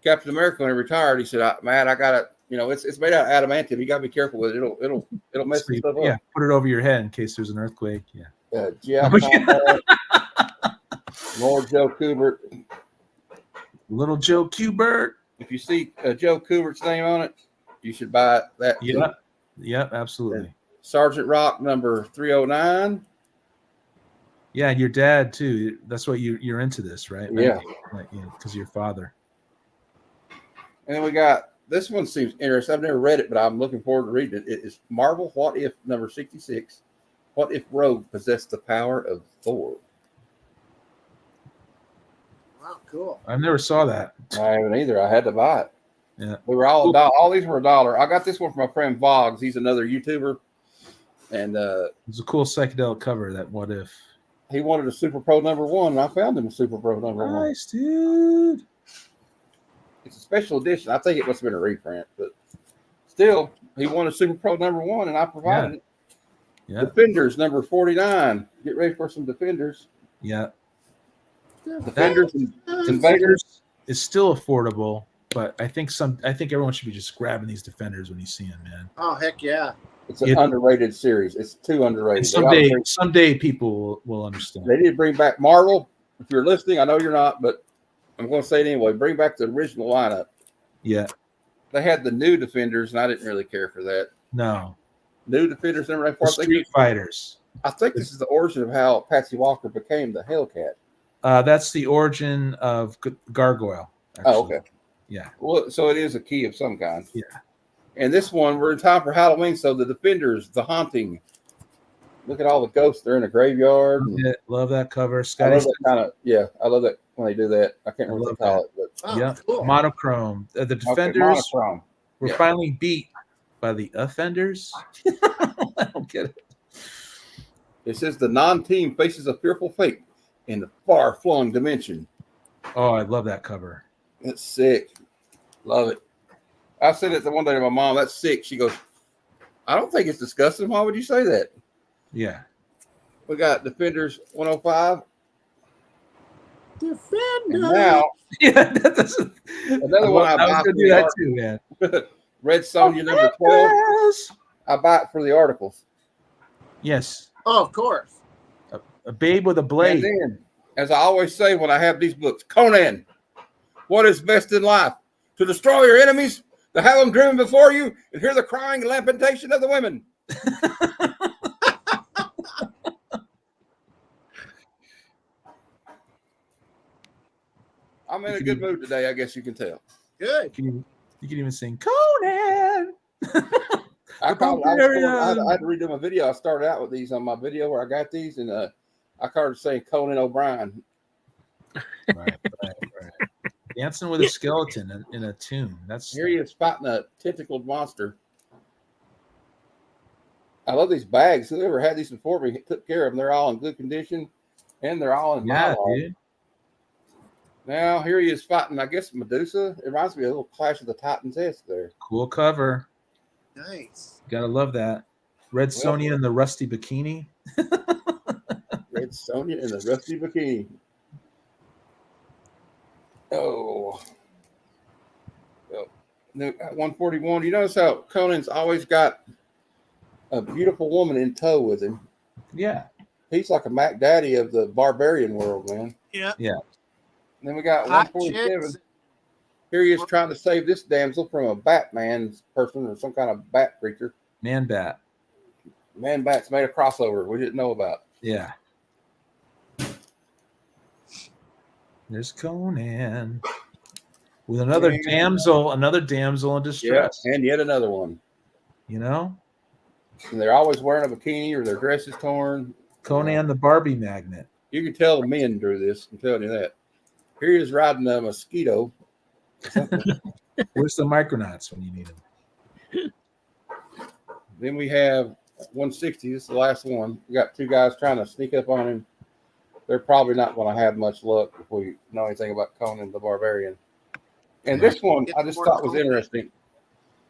Captain America when he retired. He said, "Man, I got it. You know, it's made out of adamantium. You got to be careful with it. It'll mess this stuff up." Yeah, put it over your head in case there's an earthquake. Yeah. More Joe Kubert. Little Joe Kubert. If you see Joe Kubert's name on it, you should buy that. Yeah. Yep, absolutely. Sergeant Rock #309. Yeah, and your dad too. That's what you're into this, right? Yeah. Because of your father. And then we got this one seems interesting. I've never read it, but I'm looking forward to reading it. It is Marvel What If #66. What if Rogue possessed the power of Thor? Wow, cool. I never saw that. I haven't either. I had to buy it. Yeah. We were all all these were $1. I got this one from my friend Voggs. He's another YouTuber. And it's a cool psychedelic cover, that What If. He wanted a Super Pro #1, and I found him a Super Pro #1. Nice, dude. It's a special edition. I think it must have been a reprint, but still, he wanted Super Pro #1, and I provided it. Yeah. Defenders #49. Get ready for some Defenders. Yeah. Defenders and Invaders. Defenders is still affordable, but I think everyone should be just grabbing these Defenders when you see them, man. Oh, heck yeah. It's an underrated series. It's too underrated. Someday people will understand. They need to bring back Marvel. If you're listening, I know you're not, but I'm going to say it anyway. Bring back the original lineup. Yeah. They had the new Defenders, and I didn't really care for that. No. New Defenders #4. Street Fighters. I think this is the origin of how Patsy Walker became the Hellcat. That's the origin of Gargoyle. Actually. Oh, okay. Yeah. Well, so it is a key of some kind. Yeah. And this one, we're in time for Halloween, so the Defenders, The Haunting. Look at all the ghosts. They're in a graveyard. Love that cover. I love that I love that when they do that. I can't remember what they call it. But Oh, cool. Monochrome. The Defenders were Yeah. finally beat by the Offenders. I don't get it. It says the non-team faces a fearful fate in the far-flung dimension. Oh, I love that cover. That's sick. Love it. I said it the one day to my mom. That's sick. She goes, I don't think it's disgusting. Why would you say that? Yeah. We got Defenders 105. Defender. And now, Yeah, that's another one I was buy gonna do that too, man. Red Sonja #12. I buy it for the articles. Yes. Oh, of course. A babe with a blade. And then, as I always say when I have these books, Conan, what is best in life? To destroy your enemies, to have them driven before you, and hear the crying and lamentation of the women. I'm in a good mood today, I guess you can tell. Good. You can even sing Conan. I had to redo my video. I started out with these on my video where I got these, and I started saying Conan O'Brien. Right. Dancing with a skeleton in a tune. Here he is fighting a tentacled monster. I love these bags. Whoever had these before me took care of them. They're all in good condition, and they're all in my dude. Now here he is fighting, I guess, Medusa. It reminds me of a little Clash of the Titans-esque there. Cool cover. Nice. Gotta love that. Red Sonja in the rusty bikini. Red Sonja in the rusty bikini. Oh. 141. You notice how Conan's always got a beautiful woman in tow with him. Yeah. He's like a Mac Daddy of the barbarian world, man. Yeah. Yeah. And then we got Hot 147. chicks. Here he is trying to save this damsel from a Batman person or some kind of bat creature. Man bat. Man Bat's made a crossover we didn't know about. Yeah. There's Conan with another damsel in distress. Yeah, and yet another one. You know? And they're always wearing a bikini or their dress is torn. Conan the Barbie magnet. You can tell the men drew this. I'm telling you that. Here he is riding a mosquito. Where's the Micronauts when you need them? Then we have 160. This is the last one. We got two guys trying to sneak up on him. They're probably not going to have much luck if we know anything about Conan the Barbarian. And this one I just thought was interesting.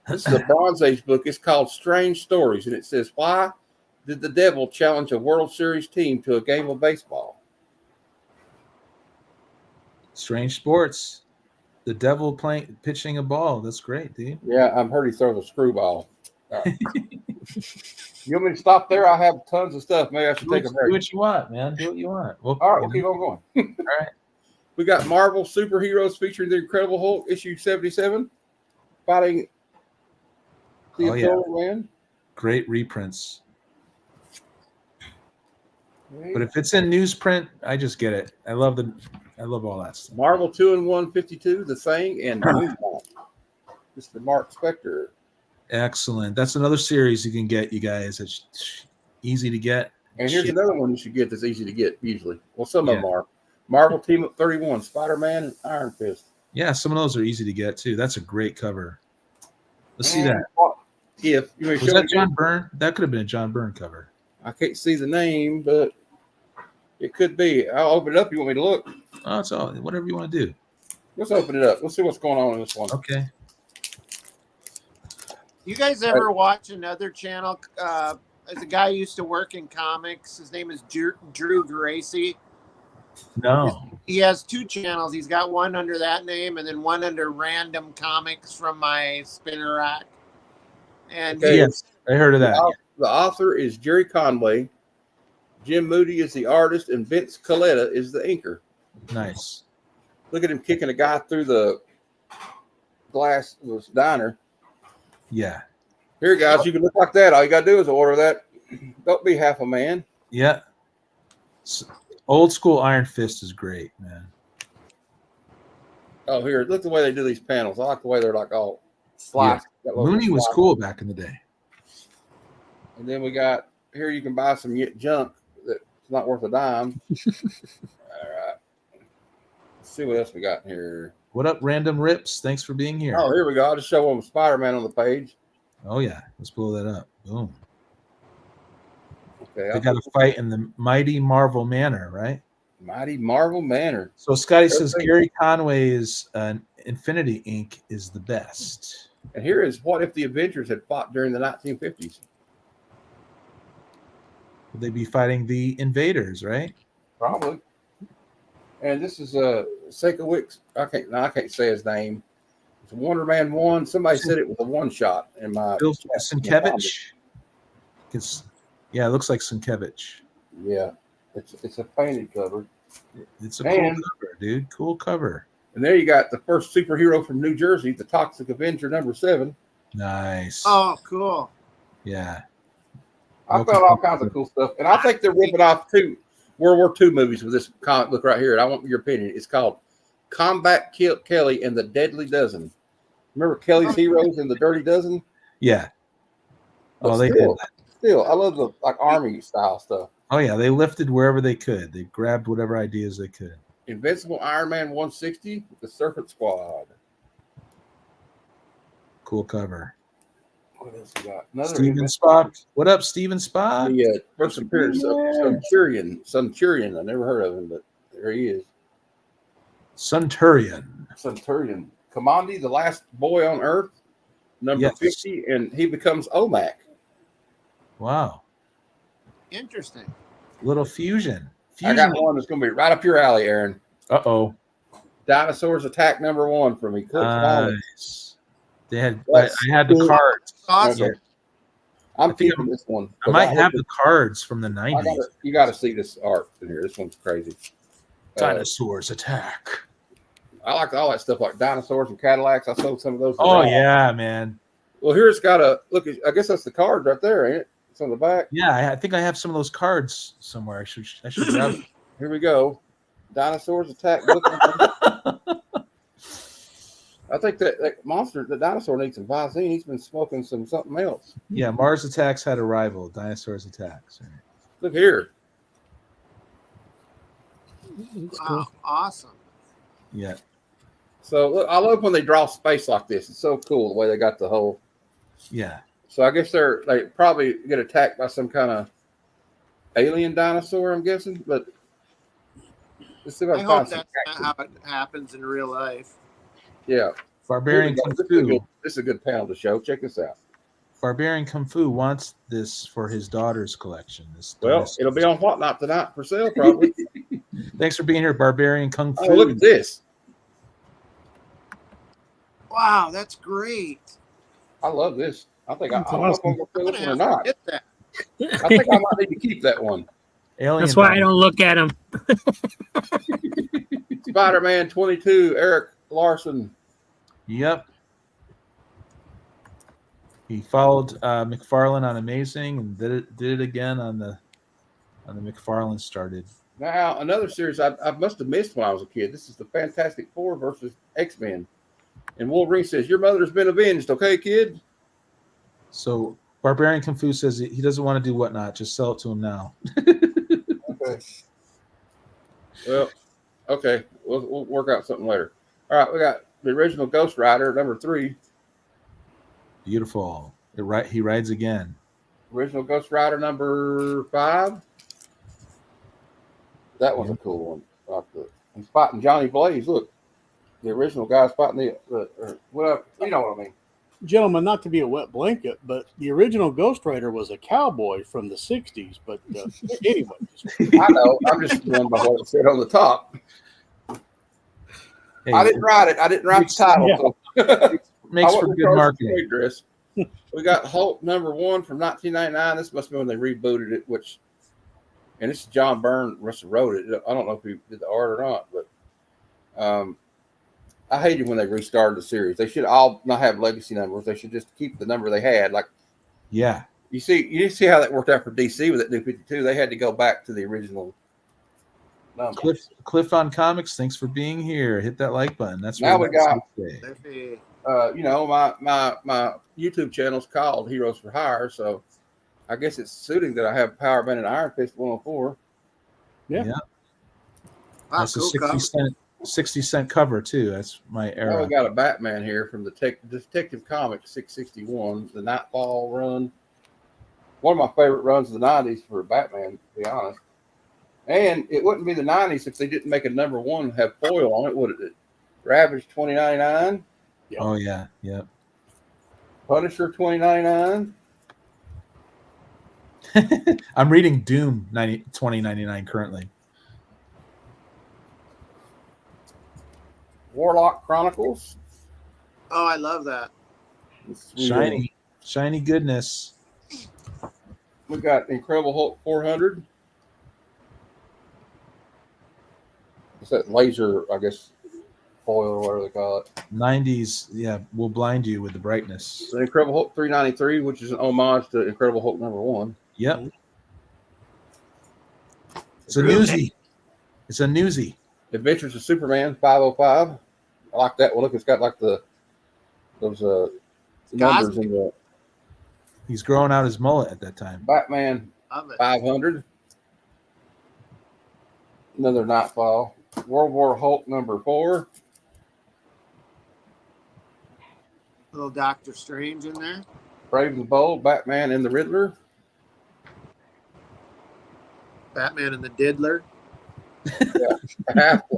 This is a Bronze Age book. It's called Strange Stories, and it says, "Why did the devil challenge a World Series team to a game of baseball?" Strange sports. The devil pitching a ball. That's great, dude. Yeah, I've heard he throws a screwball. You want me to stop there? I have tons of stuff. Maybe I should take a break. Do what you want, man. Do what you want. All right, we'll keep on going. All right. We got Marvel superheroes featuring the Incredible Hulk, issue 77, fighting the Atomic Man. Great reprints. But if it's in newsprint, I just get it. I love all that stuff. Marvel 2-in-152, The Thing, and Mr. Mark Spector. Excellent. That's another series you can get, you guys. It's easy to get. And here's another one you should get that's easy to get usually. Well, some of them are. Marvel Team Up 31, Spider-Man and Iron Fist. Yeah, some of those are easy to get too. That's a great cover. Let's see that. If you Was that John Byrne? That could have been a John Byrne cover. I can't see the name, but it could be. I'll open it up. You want me to look? Oh, it's all whatever you want to do. Let's open it up. Let's see what's going on in this one. Okay. You guys ever watch another channel? As a guy who used to work in comics, his name is Drew Gracie. No. He has two channels. He's got one under that name and then one under Random Comics from my spinner rack. And yes, I heard of that. The author is Jerry Conway. Jim Moody is the artist, and Vince Coletta is the inker. Nice. Look at him kicking a guy through the glass of this diner. Yeah. Here, guys, you can look like that. All you got to do is order that. Don't be half a man. Yeah. Old school Iron Fist is great, man. Oh, here, look the way they do these panels. I like the way they're like all sliced. Yeah. Mooney was cool back in the day. And then we got here. You can buy some junk that's not worth a dime. All right. Let's see what else we got here. What up, Random Rips? Thanks for being here. Oh, here we go. I'll just show them Spider-Man on the page. Oh yeah, let's blow that up. Boom. Okay, they got a fight in the Mighty Marvel Manor, right? Mighty Marvel Manor. So Scotty says Gary Conway's Infinity Inc. is the best. And here is what if the Avengers had fought during the 1950s? Would they be fighting the invaders, right? Probably. And this is Sekowicz. I can't say his name. It's Wonder Man 1. Somebody said it was a one shot in my Bill Sienkiewicz. Yeah, it looks like Sienkiewicz. Yeah. It's a painted cover. It's a cool cover, dude. Cool cover. And there you got the first superhero from New Jersey, the Toxic Avenger #7. Nice. Oh, cool. Yeah. I found all kinds of cool stuff. And I think they're ripping off two World War II movies with this comic book right here. And I want your opinion. It's called Combat Kelly and the Deadly Dozen. Remember Kelly's Heroes and the Dirty Dozen? Yeah. But they did that. Still, I love the army style stuff. Oh yeah, they lifted wherever they could. They grabbed whatever ideas they could. Invincible Iron Man 160, the Serpent Squad. Cool cover. What else we got? Steven Spot. What up, Steven Spot? The first appearance of Centurion. I never heard of him, but there he is. Centurion. Commandi, the last boy on Earth, number 50, and he becomes OMAC. Wow. Interesting. Little fusion. I got one that's going to be right up your alley, Aaron. Uh-oh. Dinosaurs Attack #1 from me. Nice. I had the cards. Awesome. Okay. I'm keeping this one. I might have the cards from the 90s. You got to see this art in here. This one's crazy. Dinosaurs Attack. I like all that stuff like dinosaurs and Cadillacs. I sold some of those. Oh, yeah, man. Well, here it's got a look. I guess that's the card right there, ain't it? It's on the back. Yeah, I think I have some of those cards somewhere. I should grab them. Here we go. Dinosaurs Attack. I think that monster, the dinosaur, needs some Visine. He's been smoking something else. Yeah, Mars Attacks had a rival. Dinosaurs Attacks. Right. Look here. It's Wow, cool. awesome. Yeah. So look, I love when they draw space like this. It's so cool the way they got the whole. Yeah. So I guess they probably get attacked by some kind of alien dinosaur, I'm guessing. But let's see if I I can hope find some that's action. not how it happens in real life. Yeah. Here we Barbarian go. Kung This is, a Fu. good, this is a good panel to show. Check this out. Barbarian Kung Fu wants this for his daughter's collection. This Well, domestic- it'll be on Whatnot tonight for sale, probably. Thanks for being here, Barbarian Kung Fu. Oh, look at this. Wow, that's great. I love this. I think I That's don't know if I'm awesome. going to I'm sell this gonna one or have to not. get that. I think I might need to keep that one. Alien That's why I dinosaur. don't look at them. Spider-Man 22, Eric Larson. Yep. He followed McFarlane on Amazing and did it again on the McFarlane started. Now, another series I must have missed when I was a kid. This is the Fantastic Four versus X-Men. And Wolverine says, your mother's been avenged, okay, kid? So Barbarian Kung Fu says he doesn't want to do Whatnot. Just sell it to him now. Okay. Well, okay. We'll work out something later. All right, we got the original Ghost Rider, number 3. Beautiful. He rides again. Original Ghost Rider, number 5. That was a cool one. I'm spotting Johnny Blaze. Look, the original guy spotting the or whatever. You know what I mean. Gentlemen, not to be a wet blanket, but the original Ghost Rider was a cowboy from the 60s. But anyway. I know. I'm just going by what it said on the top. Hey, I didn't write it. I didn't write the title. Yeah. So makes I for wasn't good charged for marketing. trade dress. We got Hulk number 1 from 1999. This must be when they rebooted it, and this is John Byrne wrote it. I don't know if he did the art or not, but I hated when they restarted the series. They should all not have legacy numbers. They should just keep the number they had. Like, Yeah. you see how that worked out for DC with that new 52. They had to go back to the original number. Cliff on Comics, thanks for being here. Hit that like button. That's Now what we got- If he- My YouTube channel's called Heroes for Hire, so I guess it's suiting that I have Power Man and Iron Fist 104. Yeah. Wow, That's cool a cover. 60-cent cover too. That's my Now era. we got a Batman here from the Detective Comics 661, the Nightfall run. One of my favorite runs of the 90s for Batman, to be honest. And it wouldn't be the 90s if they didn't make a number 1 have foil on it, would it? Ravage 2099, Oh yeah, yeah. Punisher 2099. I'm reading Doom 2099 currently. Warlock Chronicles. Oh, I love that. Shiny goodness. We got Incredible Hulk 400. It's that laser, I guess, foil or whatever they call it. 90s, yeah, will blind you with the brightness. The Incredible Hulk 393, which is an homage to Incredible Hulk number 1. Yep. It's a newsie. It's a newsie. Adventures of Superman 505. I like that one. Look, it's got like those numbers in the He's growing out his mullet at that time. Batman Love it. 500. Another Nightfall. World War Hulk number 4. Little Doctor Strange in there. Brave and the Bold, Batman and the Riddler. Batman and the Diddler.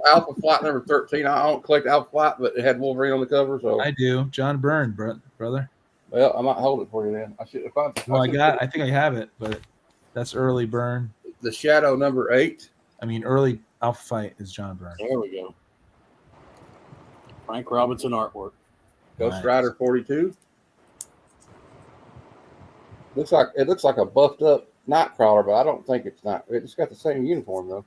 Alpha Flight number 13. I don't collect Alpha Flight, but it had Wolverine on the cover. So, I do. John Byrne, brother. well, I might hold it for you then. I should. I think I have it, but that's early Byrne. The Shadow number 8. I mean, early Alpha Fight is John Byrne. There we go. Frank Robinson artwork. Ghost Nice. Rider 42. It looks like a buffed up Nightcrawler, but I don't think it's not. It's got the same uniform though.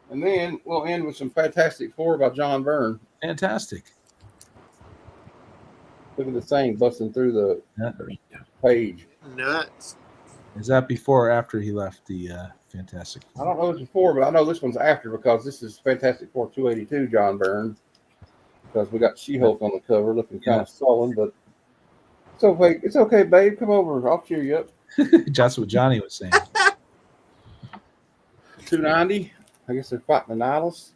And then we'll end with some Fantastic Four by John Byrne. Fantastic. Look at the thing busting through the Yeah. page. Nuts. Is that before or after he left the Fantastic I Four? don't know if it's before, but I know this one's after because this is Fantastic Four 282, John Byrne. Because we got She-Hulk on the cover looking kind of sullen, but it's okay. It's okay, babe. Come over. I'll cheer you up. That's what Johnny was saying. 290. I guess they're fighting the Nautilus.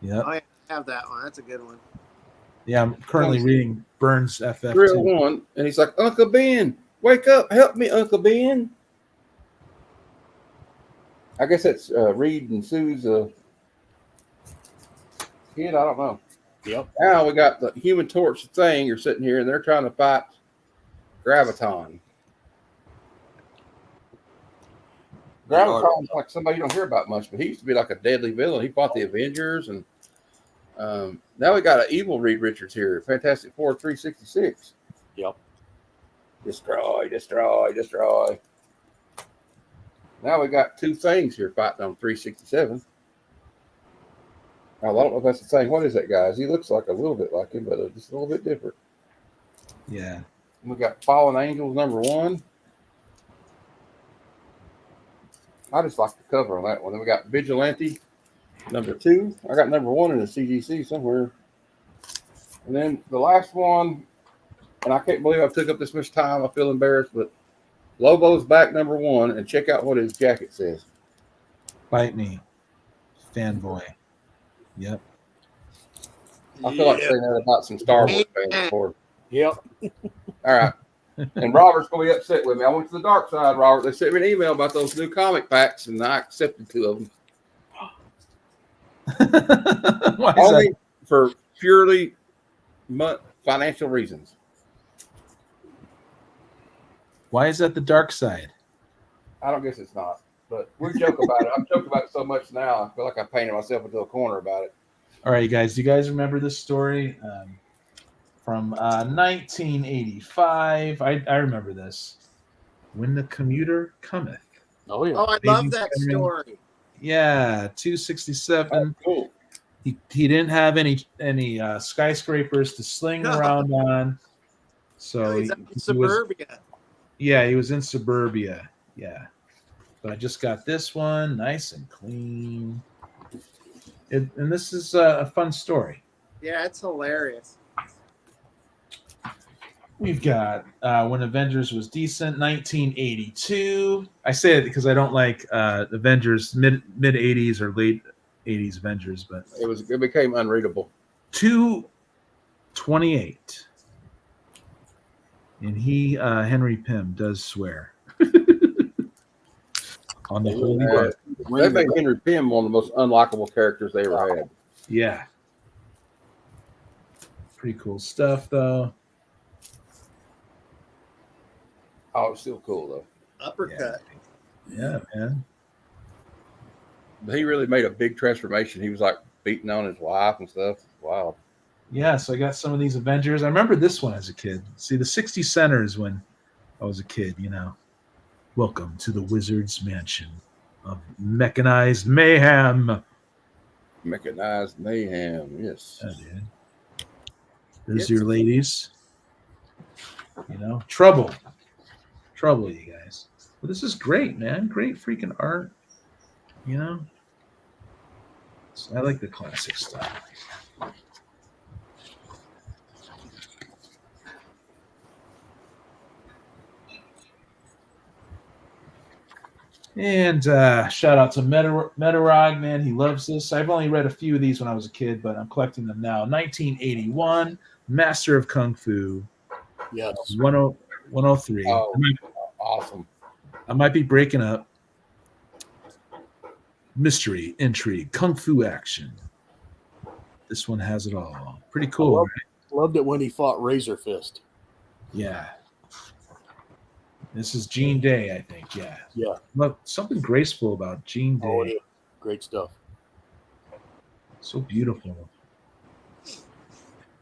Yep. Oh, yeah, I have that one. That's a good one. Yeah, I'm currently reading Burns FF2. 301, and he's like, Uncle Ben, wake up, help me, Uncle Ben. I guess that's Reed and Sue's kid. I don't know. Yep. Now we got the Human Torch thing. You're sitting here, and they're trying to fight Graviton. Graviton's like somebody you don't hear about much, but he used to be like a deadly villain. He fought the Avengers, and now we got an evil Reed Richards here. Fantastic Four 366. Yep. Destroy, destroy, destroy. Now we got two things here fighting on 367. Now, I don't know if that's the thing. What is that, guys? He looks like a little bit like him, but just a little bit different. Yeah. We got Fallen Angels #1. I just like the cover on that one. Then we got Vigilante #2. I got #1 in the CGC somewhere. And then the last one, and I can't believe I took up this much time. I feel embarrassed, but Lobo's back #1, and check out what his jacket says. Bite me. Fanboy. Yep. I feel like saying that about some Star Wars fans before. Yep. All right. And Robert's going to be upset with me. I went to the dark side, Robert. They sent me an email about those new comic packs, and I accepted 2 of them. Why is Only that? for purely financial reasons. Why is that the dark side? I don't guess it's not. But we joke about it. I've joked about it so much now. I feel like I painted myself into a corner about it. All right, guys. Do you guys remember this story from 1985? I remember this. When the Commuter Cometh. Oh yeah. Oh, I love that story. Yeah, 267. Oh, cool. He didn't have any skyscrapers to sling around on. So He's up in suburbia. he was in suburbia. Yeah. But I just got this one nice and clean. And this is a fun story. Yeah, it's hilarious. We've got When Avengers Was Decent, 1982. I say it because I don't like Avengers mid 80s or late 80s Avengers, but It became unreadable. 228. And Henry Pym does swear. On the Holy Book. They made Henry Pym one of the most unlikable characters they ever had. Yeah. Pretty cool stuff, though. Oh, it's still cool, though. Uppercut. Yeah, man. But he really made a big transformation. He was like beating on his wife and stuff. Wow. Yeah, so I got some of these Avengers. I remember this one as a kid. See, the 60 centers when I was a kid, you know. Welcome to the Wizard's Mansion of Mechanized Mayhem. Mechanized Mayhem, yes. Yeah, dude. There's your ladies. You know, trouble, you guys. Well, this is great, man. Great freaking art. You know, so I like the classic stuff. And shout out to Metarog, man. He loves this. I've only read a few of these when I was a kid, but I'm collecting them now. 1981, Master of Kung Fu. Yes. 103. Oh, awesome. I might be breaking up. Mystery, intrigue, Kung Fu action. This one has it all. Pretty cool. Loved it when he fought Razor Fist. Yeah. This is Gene Day, I think. Yeah. Yeah. Look, something graceful about Gene Day. Oh, yeah. Great stuff. So beautiful.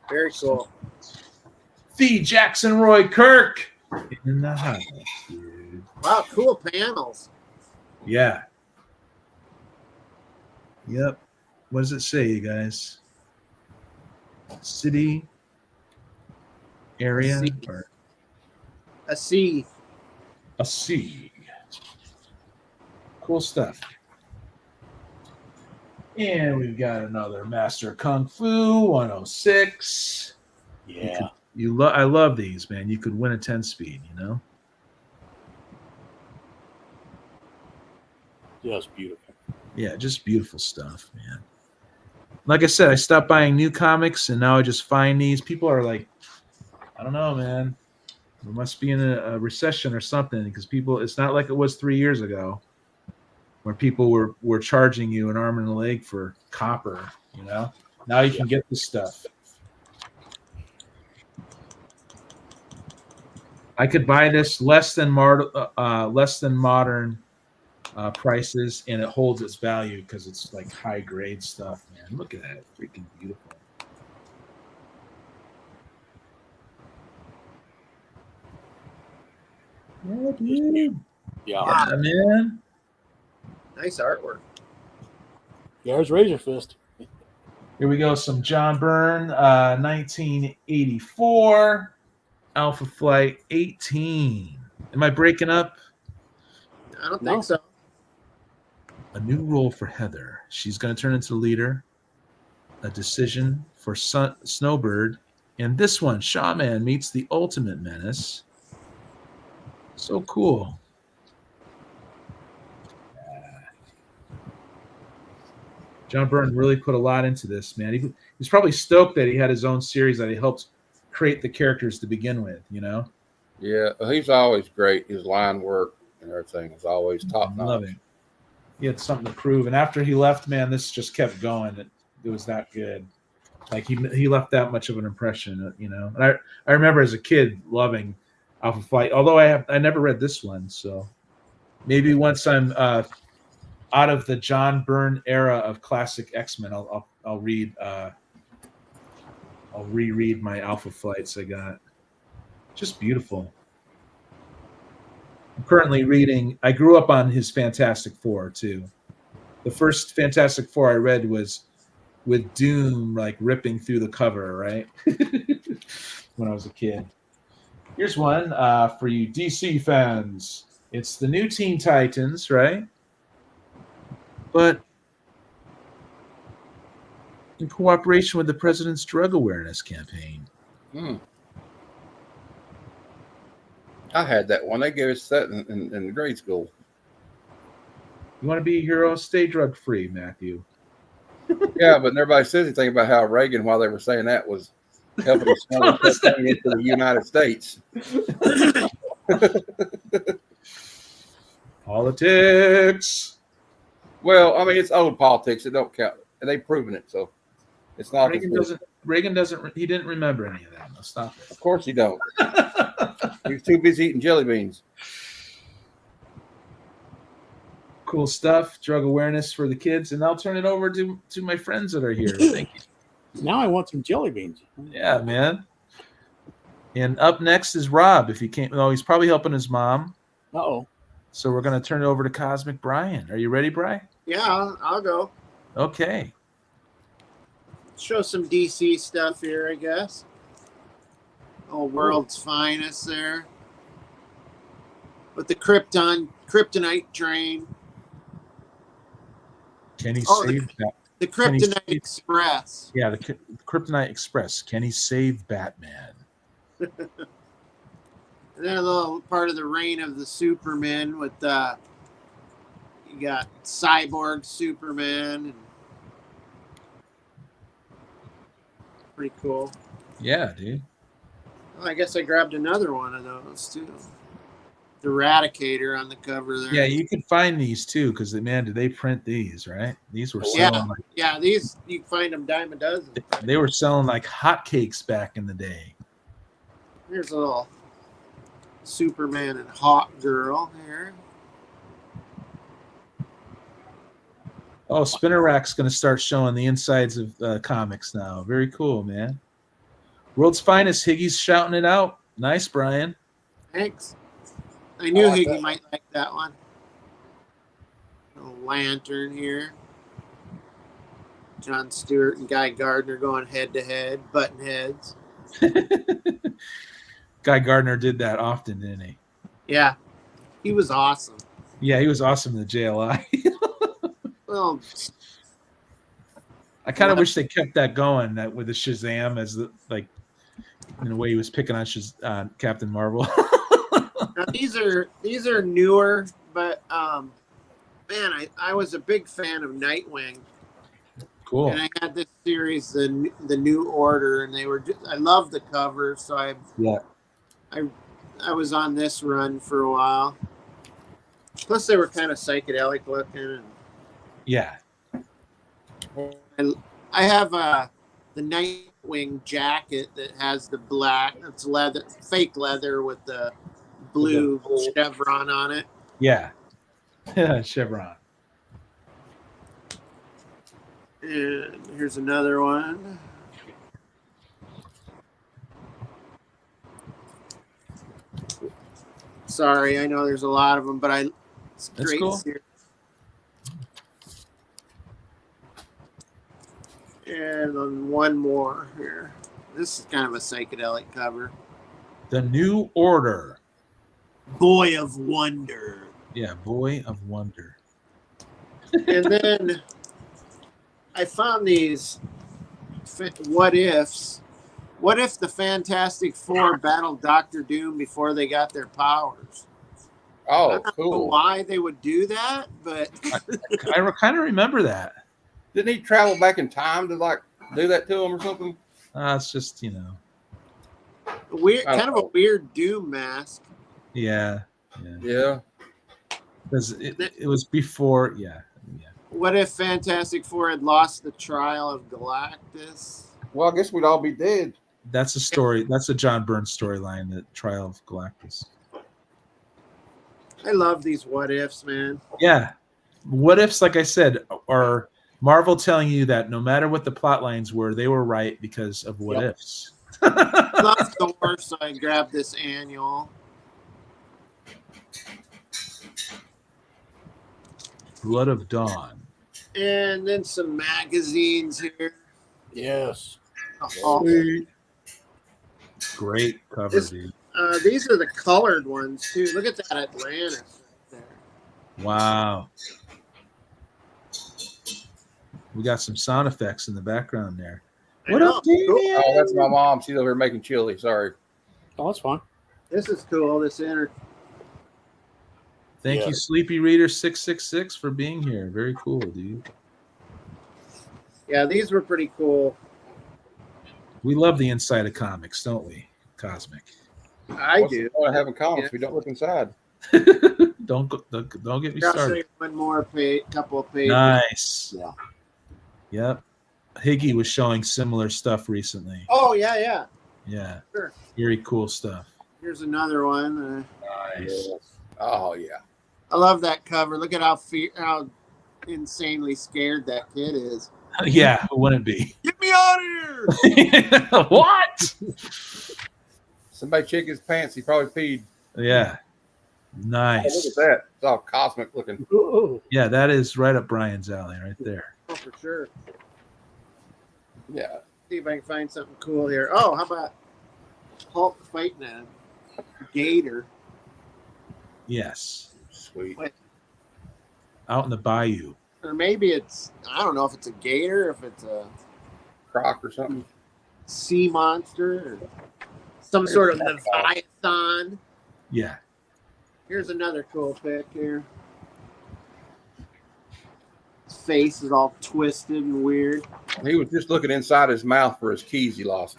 Very cool. The Jackson Roy Kirk in the house, dude. Wow, cool panels. Yeah. Yep. What does it say, you guys? City, area, or A C. a C. Cool stuff. And we've got another Master Kung Fu 106. Yeah. I love these, man. You could win a 10 speed, you know? Just beautiful. Yeah, just beautiful stuff, man. Like I said, I stopped buying new comics, and now I just find these. People are like, I don't know, man. We must be in a recession or something, because people, it's not like it was 3 years ago where people were charging you an arm and a leg for copper, you know? Now you can get this stuff. I could buy this less than modern prices, and it holds its value because it's like high grade stuff, man. Look at that. Freaking beautiful. Yeah, dude. Yeah. Yeah, man. Nice artwork. There's Razor Fist. Here we go. Some John Byrne, 1984, Alpha Flight 18. Am I breaking up? I don't No. think so. A new role for Heather. She's going to turn into the leader. A decision for Snowbird. And this one, Shaman meets the ultimate menace. So cool. John Byrne really put a lot into this, man. He was probably stoked that he had his own series that he helped create the characters to begin with, you know? Yeah, he's always great. His line work and everything is always top I love notch. it. He had something to prove. And after he left, man, this just kept going. It was that good. Like he left that much of an impression, you know. And I remember as a kid loving Alpha Flight, although I never read this one. So maybe once I'm out of the John Byrne era of classic X-Men, I'll read I'll reread my Alpha Flights I got. Just beautiful. I'm currently reading. I grew up on his Fantastic Four too. The first Fantastic Four I read was with Doom like ripping through the cover, right? When I was a kid. Here's one for you DC fans. It's the new Teen Titans, right? But in cooperation with the president's drug awareness campaign. I had that one. They gave us that in grade school. You want to be a hero? Stay drug free, Matthew. Yeah, but everybody says anything about how Reagan, while they were saying that, was helping us smuggle cocaine into the United States. Politics. Well, I mean, it's old politics. It don't count. And they've proven it, so it's not. Reagan doesn't. He didn't remember any of that. No, stop it. Of course, you don't. He was too busy eating jelly beans. Cool stuff. Drug awareness for the kids, and I'll turn it over to my friends that are here. Thank you. Now I want some jelly beans. Yeah, man. And up next is Rob. If he can't, no, he's probably helping his mom. Uh-oh. So we're going to turn it over to Cosmic Brian. Are you ready, Brian? Yeah, I'll go. Okay. Show some DC stuff here, I guess. Oh, World's Finest there. With the Kryptonite train. Can he Oh, save that? The Can he Kryptonite save- Express. Yeah, the Kryptonite Express. Can he save Batman? And then a little part of the reign of the Superman with you got Cyborg Superman. And pretty cool. Yeah, dude. Well, I guess I grabbed another one of those too. The Eradicator on the cover there. Yeah, you can find these too, because man, did they print these, right? These were Yeah. selling like Yeah, these you can find them dime a dozen. they were selling like hotcakes back in the day. Here's a little Superman and Hawk Girl here. Oh, Spinner Rack's going to start showing the insides of comics now. Very cool, man. World's Finest, Higgy's shouting it out. Nice, Brian. Thanks. I knew I like Higgy that. might like that one. A lantern here. John Stewart and Guy Gardner going head to head, button heads. Guy Gardner did that often, didn't he? Yeah, he was awesome. Yeah, he was awesome in the JLI. Well, I kind of wish they kept that going, that with the Shazam as the like in the way he was picking on Captain Marvel. now these are newer, but man, I was a big fan of Nightwing, Cool. and I had this series, the New Order, and they were I love the cover, so Yeah. I was on this run for a while. Plus, they were kind of psychedelic looking, and Yeah. I have the Nightwing jacket that has the black, it's leather, fake leather with the blue chevron on it. Yeah. Chevron. And here's another one. Sorry, I know there's a lot of them, but it's That's great cool. series. And then one more here. This is kind of a psychedelic cover. The New Order. Boy of Wonder. Yeah, Boy of Wonder. And then I found these what ifs. What if the Fantastic Four battled Doctor Doom before they got their powers? I Oh, don't know cool. why they would do that, but I kind of remember that. Didn't he travel back in time to like do that to him or something? It's just, weird, I don't kind of a weird Doom mask. yeah. Yeah. Because it was before, yeah. What if Fantastic Four had lost the trial of Galactus? Well, I guess we'd all be dead. That's a story. That's a John Byrne storyline, the Trial of Galactus. I love these what ifs, man. Yeah. What ifs, like I said, are Marvel telling you that no matter what the plot lines were, they were right because of what ifs. I love Thor, so I grabbed this annual. Blood of Dawn. And then some magazines here. Yes. Oh, Great cover, This- dude. these are the colored ones, too. Look at that Atlantis right there. Wow. We got some sound effects in the background there. I What know. up, Damien? Oh, that's my mom. She's over here making chili. Sorry. Oh, that's fine. This is cool. This inner. Thank Yeah. you, Sleepy Reader 666, for being here. Very cool, dude. Yeah, these were pretty cool. We love the inside of comics, don't we, Cosmic? I What's do. the point of having comics Yeah. if we don't look inside? don't get me Here, I'll show started. you one more couple of pages. Nice. Yeah. Yep. Higgy was showing similar stuff recently. Oh, yeah. Yeah. Sure. Very cool stuff. Here's another one. Nice. Oh, yeah. I love that cover. Look at how insanely scared that kid is. Yeah, who wouldn't be? Get me out of here! What? Somebody check his pants. He probably peed. Yeah. Oh, Nice. look at that. It's all cosmic looking. Ooh. Yeah, that is right up Brian's alley right there. Oh, for sure. Yeah. See if I can find something cool here. Oh, how about Hulk fighting a gator? Yes. Sweet. Out in the bayou. Or maybe I don't know if it's a gator, if it's a Croc or something. sea monster, or some sort of leviathan. Yeah. Here's another cool pic here. His face is all twisted and weird. He was just looking inside his mouth for his keys he lost.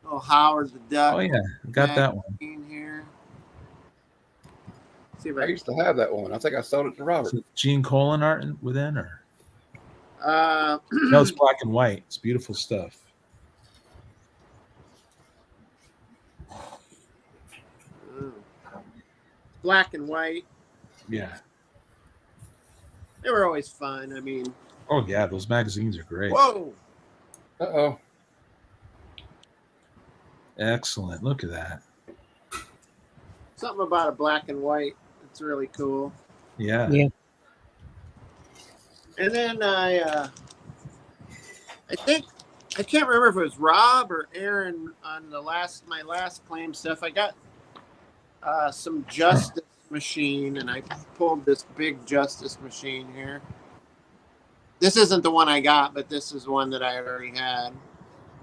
Oh, Howard the Duck. Oh, yeah. Got that one. Here. See if I I used to have that one. I think I sold it to Robert. Is it Gene Colan art within, or? can. No, it's black and white. It's beautiful stuff. Black and white. Yeah. They were always fun. I mean, Oh, yeah. Those magazines are great. whoa. Uh-oh. Excellent. Look at that. Something about a black and white. It's really cool. Yeah. Yeah. And then I think I can't remember if it was Rob or Aaron on my last claim stuff. I got some Justice Machine, and I pulled this big Justice Machine here. This isn't the one I got, but this is one that I already had.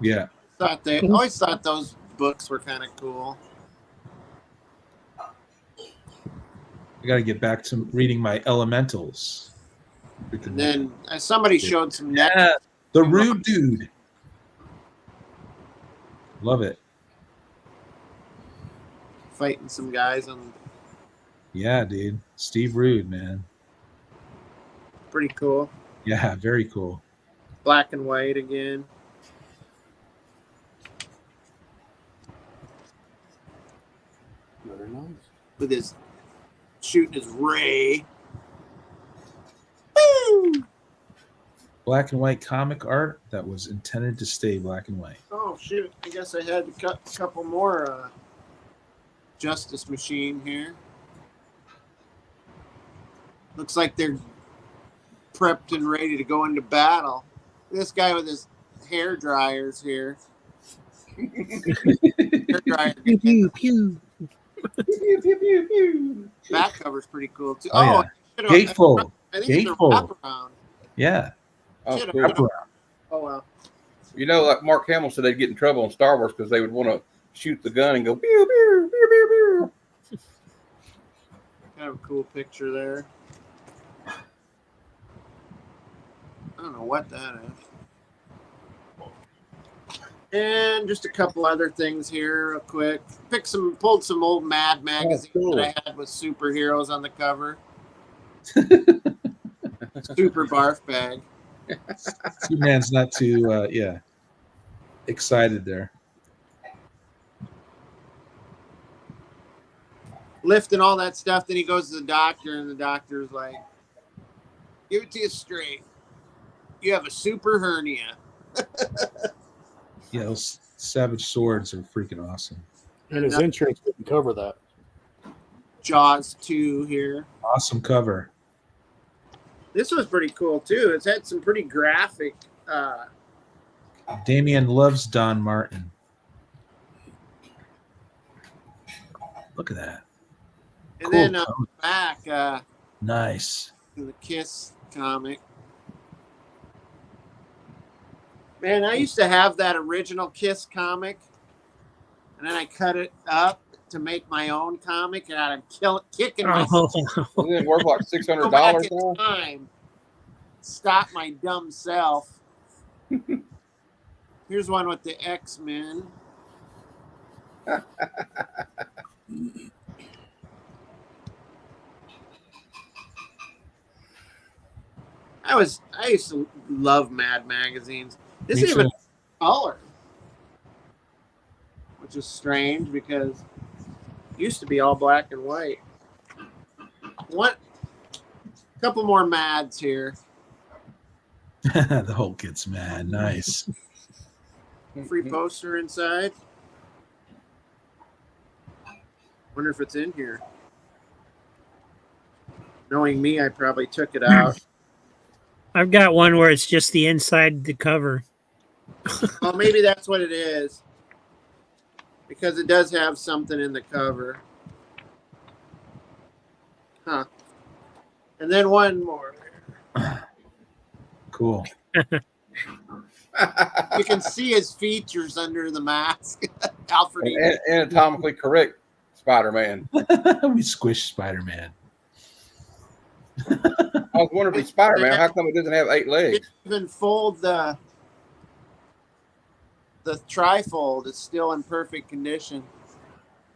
Yeah. Always thought those books were kind of cool. I got to get back to reading my elementals. And then somebody showed some neck. Yeah, the Rude Dude. Love it. Fighting some guys on. Yeah, dude. Steve Rude, man. Pretty cool. Yeah, very cool. Black and white again. Very nice. With his shooting his ray. Woo! Black and white comic art that was intended to stay black and white. Oh shoot! I guess I had a couple more Justice Machine here. Looks like they're prepped and ready to go into battle. This guy with his hair dryers here. Hair dryer. Pew, pew. Back cover's pretty cool too. Oh, yeah. Gatefold. I think it's a Gatefold. wraparound. Yeah. Oh, Shit, cool. Wraparound. Oh well. You know, like Mark Hamill said, they'd get in trouble in Star Wars because they would want to shoot the gun and go pew pew pew pew pew. Kind of a cool picture there. I don't know what that is. And just a couple other things here, real quick. Pulled some old Mad magazines cool. that I had with superheroes on the cover. Super barf bag. Superman's not too, excited there. Lifting all that stuff. Then he goes to the doctor, and the doctor's like, "Give it to you straight. You have a super hernia." Yeah, those Savage Swords are freaking awesome. And his insurance didn't cover that. Jaws 2 here. Awesome cover. This was pretty cool too. It's had some pretty graphic. Damien loves Don Martin. Look at that. And Cool then cover. back Nice. to the Kiss comic. Man, I used to have that original Kiss comic, and then I cut it up to make my own comic, and I'm kicking myself. Oh. Isn't it worth like $600 Go back in now? time. Stop my dumb self. Here's one with the X-Men. I used to love Mad magazines. This Me is even too. color, which is strange because it used to be all black and white. What? A couple more Mads here. The whole kid's mad. Nice. Free poster inside. Wonder if it's in here. Knowing me, I probably took it out. I've got one where it's just the inside the cover. Oh, maybe that's what it is. Because it does have something in the cover. Huh. And then one more. Cool. You can see his features under the mask. Alfred. An anatomically correct Spider-Man. We squished Spider-Man. I was wondering if it's Spider-Man. How come it doesn't have 8 legs? Didn't even fold the trifold. It's still in perfect condition.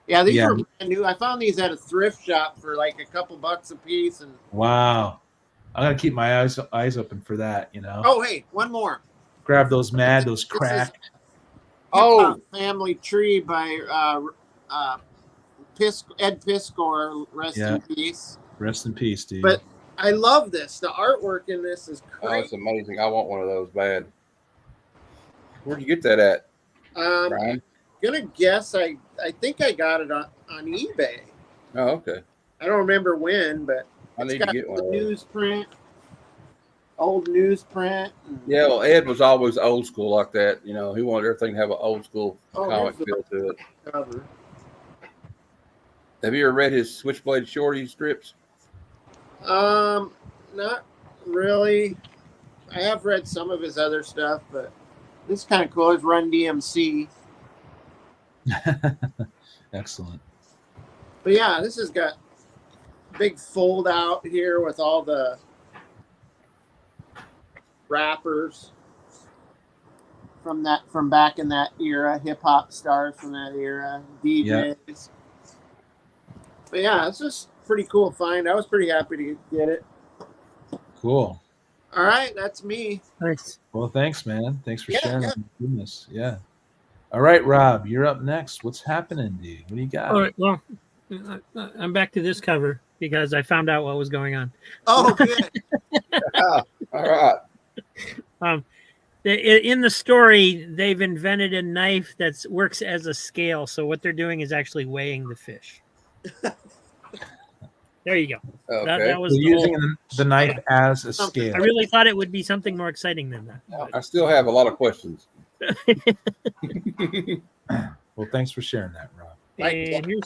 Yeah, these were brand new. I found these at a thrift shop for like a couple bucks a piece. And Wow. I gotta keep my eyes open for that, you know. oh, hey, one more. Grab those mad, those This is crack. Hip-Hop Family Tree by Ed Piskor. Rest in peace. Rest in peace, dude. But I love this. The artwork in this is Oh, great. it's amazing. I want one of those bad. Where'd you get that at, Brian? Gonna guess I think I got it on eBay. Oh, okay. I don't remember when, but I it's need to got get one the of those. newsprint, old newsprint. Yeah, well, Ed was always old school like that. You know, he wanted everything to have an old school comic here's feel to it. the cover. Have you ever read his Switchblade Shorty strips? Not really. I have read some of his other stuff, but this is kind of cool. It's Run DMC. Excellent. But yeah, this has got big fold out here with all the rappers from back in that era, hip hop stars from that era, DJs. But yeah, it's just pretty cool find. I was pretty happy to get it. Cool. All right, that's me. Nice. Well, thanks, man. Thanks for Yeah, sharing yeah. that. Goodness. Yeah. All right, Rob, you're up next. What's happening, dude? What do you got? All right. Well, I'm back to this cover because I found out what was going on. Oh, good. All right. In the story, they've invented a knife that works as a scale. So what they're doing is actually weighing the fish. There you go. Okay. That was So the using whole, the knife as a scale. I really thought it would be something more exciting than that. I still have a lot of questions. Well, thanks for sharing that, Rob. And here's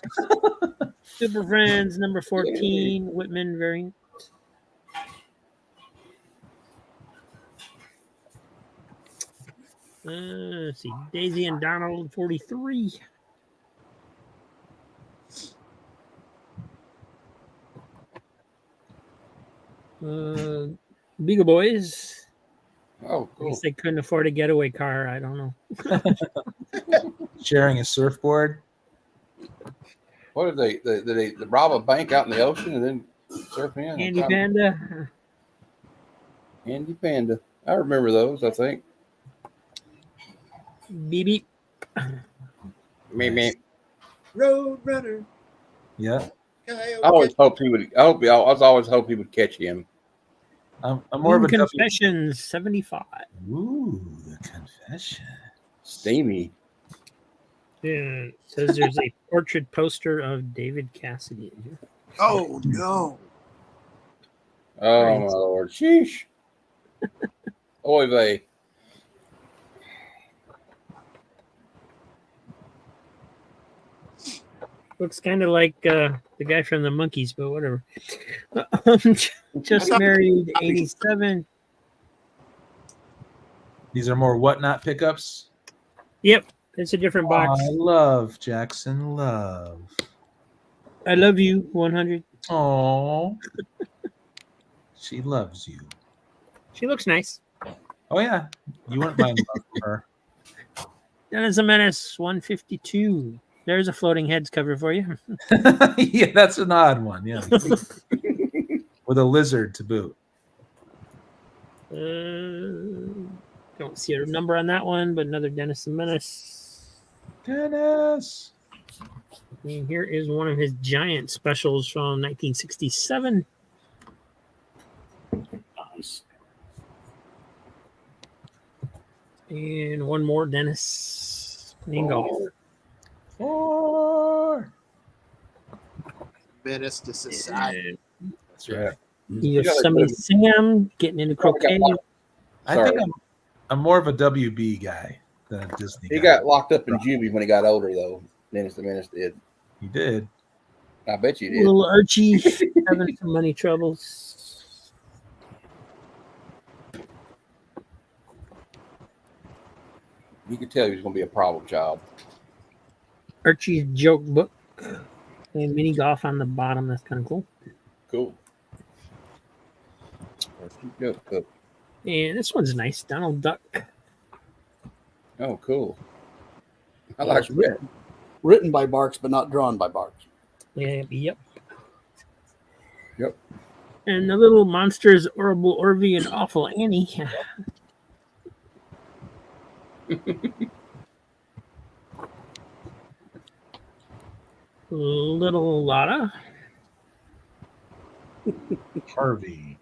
Super Friends number 14, Whitman variant. Let's see, Daisy and Donald 43. Beagle Boys. Oh, I cool. guess they couldn't afford a getaway car. I don't know. Sharing a surfboard. What did they rob a bank out in the ocean and then surf in? Andy Panda. Andy Panda. I remember those, I think. Beep beep. Me. Road Runner. Yeah. I always hoped he would. I always hoped he would catch him. I'm more of a Confessions 75. Ooh, the confession. Steamy. Yeah, it says there's a portrait poster of David Cassidy in here. Oh no. Oh my lord. Sheesh. Oy vey. Looks kind of like the guy from the Monkees, but whatever. Just married 87. These are more whatnot pickups. Yep, it's a different box. I love Jackson Love. I love you 100. Oh, she loves you. She looks nice. Oh yeah, you wouldn't mind love for her. Dennis the Menace 152. There's a floating heads cover for you. Yeah, that's an odd one. Yeah, with a lizard to boot. Don't see a number on that one, but another Dennis the Menace. Dennis. And here is one of his giant specials from 1967. Nice. And one more Dennis playing golf. Four. Menace to society. That's right. Yosemite Sam getting into croquet. I think I'm more of a WB guy than a Disney guy. He got locked up in juvie when he got older, though. Dennis the Menace did. He did. I bet you did. Little Archie having some money troubles. You could tell he was going to be a problem child. Archie's joke book. And mini golf on the bottom. That's kind of cool. Cool. Cool. And this one's nice. Donald Duck. Oh, cool. I Well, like it's that. written by Barks, but not drawn by Barks. Yeah, yep. Yep. And the little monsters, Horrible Orvie and Awful Annie. Little Lotta. Harvey.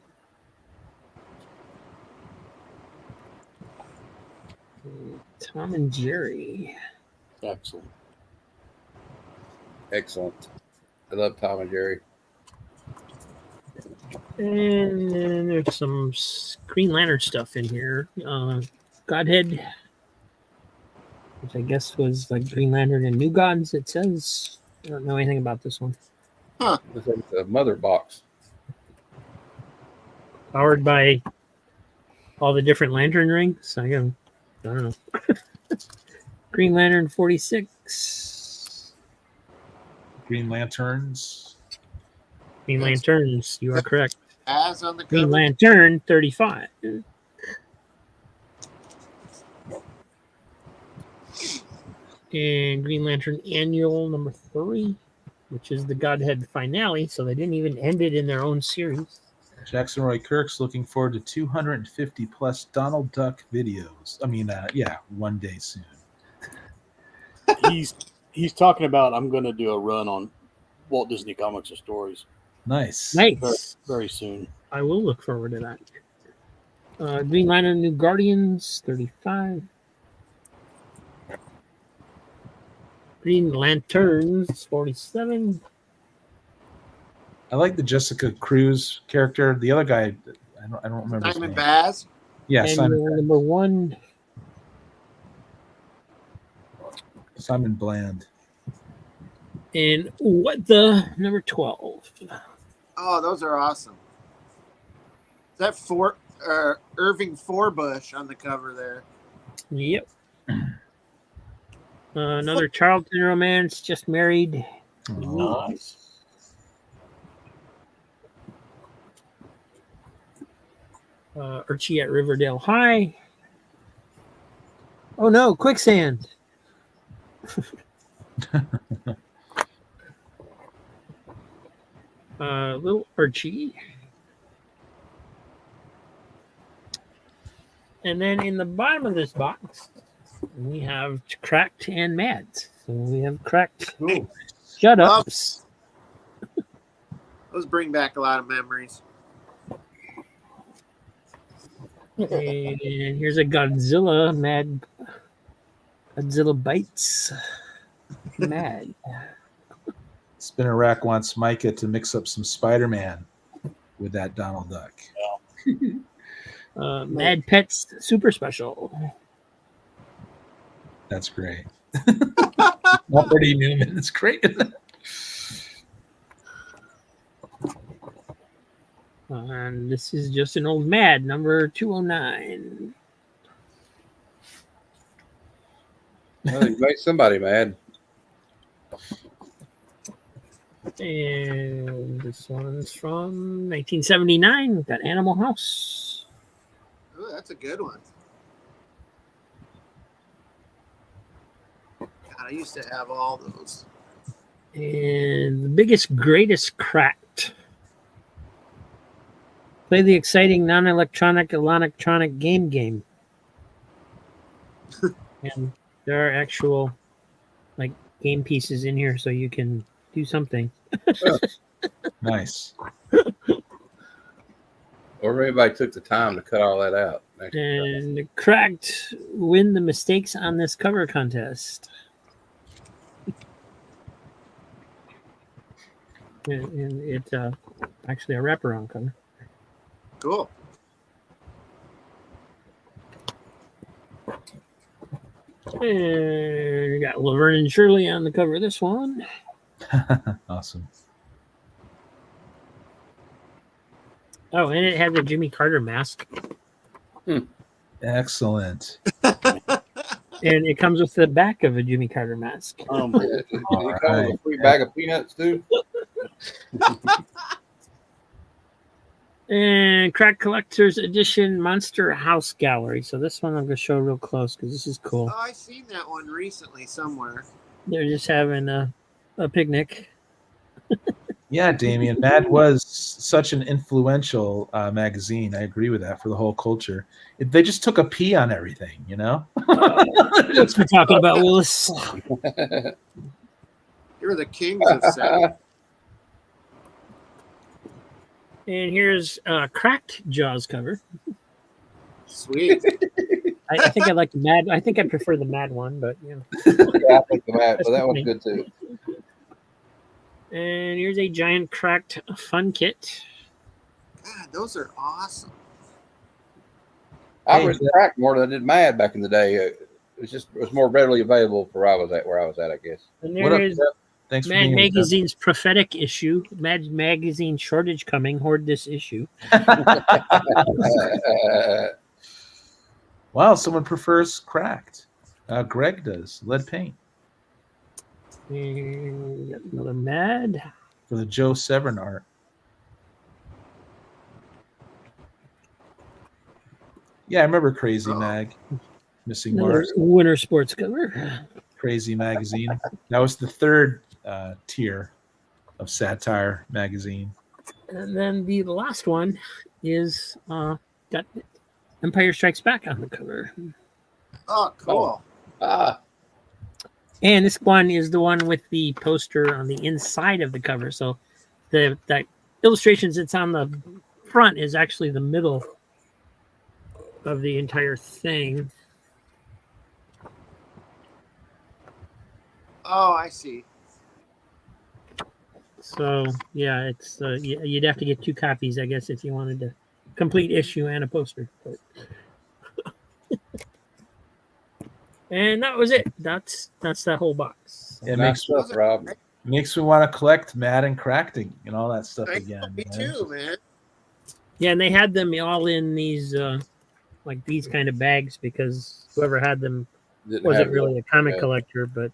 Tom and Jerry. Excellent. Excellent. I love Tom and Jerry. And then there's some Green Lantern stuff in here. Godhead, which I guess was like Green Lantern and New Gods, it says. I don't know anything about this one. This is a mother box. Powered by all the different lantern rings. I don't know. Green Lantern 46. Green Lanterns. Green Yes. Lanterns, you are correct. As on the Green cover. Lantern 35. And Green Lantern Annual number 3, which is the Godhead finale. So they didn't even end it in their own series. Jackson Roy Kirk's looking forward to 250 plus Donald Duck videos. I mean, one day soon. He's talking about I'm going to do a run on Walt Disney Comics and stories Nice. very, Nice. very soon. I will look forward to that. Green Lantern New Guardians 35. Green Lanterns 47. I like the Jessica Cruz character. The other guy, I don't remember his Simon name. Baz. Yeah, Annual number 1. Simon Bland. And what the number 12. Oh, those are awesome. Is that Irving Forbush on the cover there? Yep. Another Charlton romance, just married. Nice. Archie at Riverdale High. Oh no, quicksand. Little Archie. And then in the bottom of this box, we have Cracked and Mad. So we have Cracked. Cool. Shut ups. Those bring back a lot of memories. And here's a Godzilla Mad. Godzilla Bites. Mad. Spinner Rack wants Micah to mix up some Spider-Man with that Donald Duck. Mad Pets Super Special. That's great. Already Newman. It's great. And this is just an old Mad, number 209. Well, you made somebody mad. And this one's from 1979. We've got Animal House. Oh, that's a good one. God, I used to have all those. And the biggest, greatest Cracked. Play the exciting non-electronic, electronic game. And there are actual like game pieces in here, so you can do something. Nice. Or everybody took the time to cut all that out. And the Cracked win the mistakes on this cover contest. And it's actually a wraparound cover. Cool. And we got Laverne and Shirley on the cover of this one. Awesome. Oh, and it has a Jimmy Carter mask. Excellent. And it comes with the back of a Jimmy Carter mask. Did it come with a free bag of peanuts too? And Crack Collector's Edition Monster House Gallery. So this one I'm going to show real close because this is cool. Oh, I seen that one recently somewhere. They're just having a picnic. Yeah, Damien. Mad was such an influential magazine. I agree with that for the whole culture. They just took a pee on everything, you know? What's we're talking about, Willis? You're the kings of set. And here's Cracked Jaws cover. Sweet. I think I like the Mad. I think I prefer the Mad one, but you know. Yeah, I think that one's good too. And here's a giant Cracked fun kit. God, those are awesome. I read Crack more than I did Mad back in the day. It was more readily available for where I was at, I guess. And What up, there's Jeff? Thanks for Mad being with us. Magazine's prophetic issue. Mad Magazine shortage coming. Hoard this issue. Wow, someone prefers Cracked. Greg does. Lead paint. And we got another Mad. For the Joe Severn art. Yeah, I remember Crazy Oh. Mag, Missing Another Mars, winter sports cover. Crazy Magazine. That was the third tier of satire magazine. And then the last one is got Empire Strikes Back on the cover. Oh, cool. Ah, And this one is the one with the poster on the inside of the cover. So the illustrations that's on the front is actually the middle of the entire thing. Oh, I see. So yeah, it's you'd have to get 2 copies, I guess, if you wanted to complete issue and a poster. But and that was it. That's that whole box. It nice stuff, Rob. makes me want to collect Mad and Crafting and all that stuff I know, again. me man. too, man. Yeah, and they had them all in these like these kind of bags because whoever had them Didn't wasn't have really a comic yeah. collector, but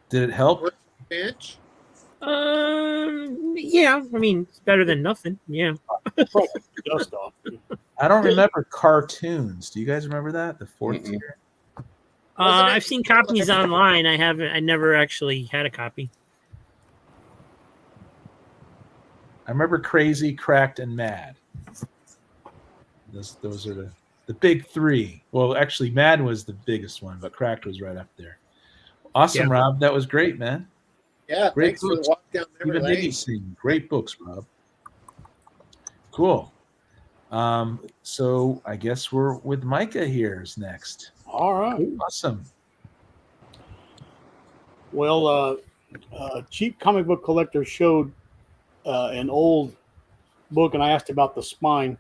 Did it help? Where's the bench? yeah, I mean it's better than nothing. Yeah. Dust off. I don't remember cartoons. Do you guys remember that? The fourth Mm-mm. tier? Wasn't it- I've seen copies online. I never actually had a copy. I remember Crazy, Cracked, and Mad. Those are the big 3. Well, actually, Mad was the biggest one, but Cracked was right up there. Awesome, Yeah. Rob. That was great, man. Yeah, Great thanks for the books. walk down memory Even lane. Iggy sing. Great books, Rob. Cool. So I guess we're with Micah here is next. All right. Awesome. Well, Cheap Comic Book Collector showed an old book, and I asked about the spine.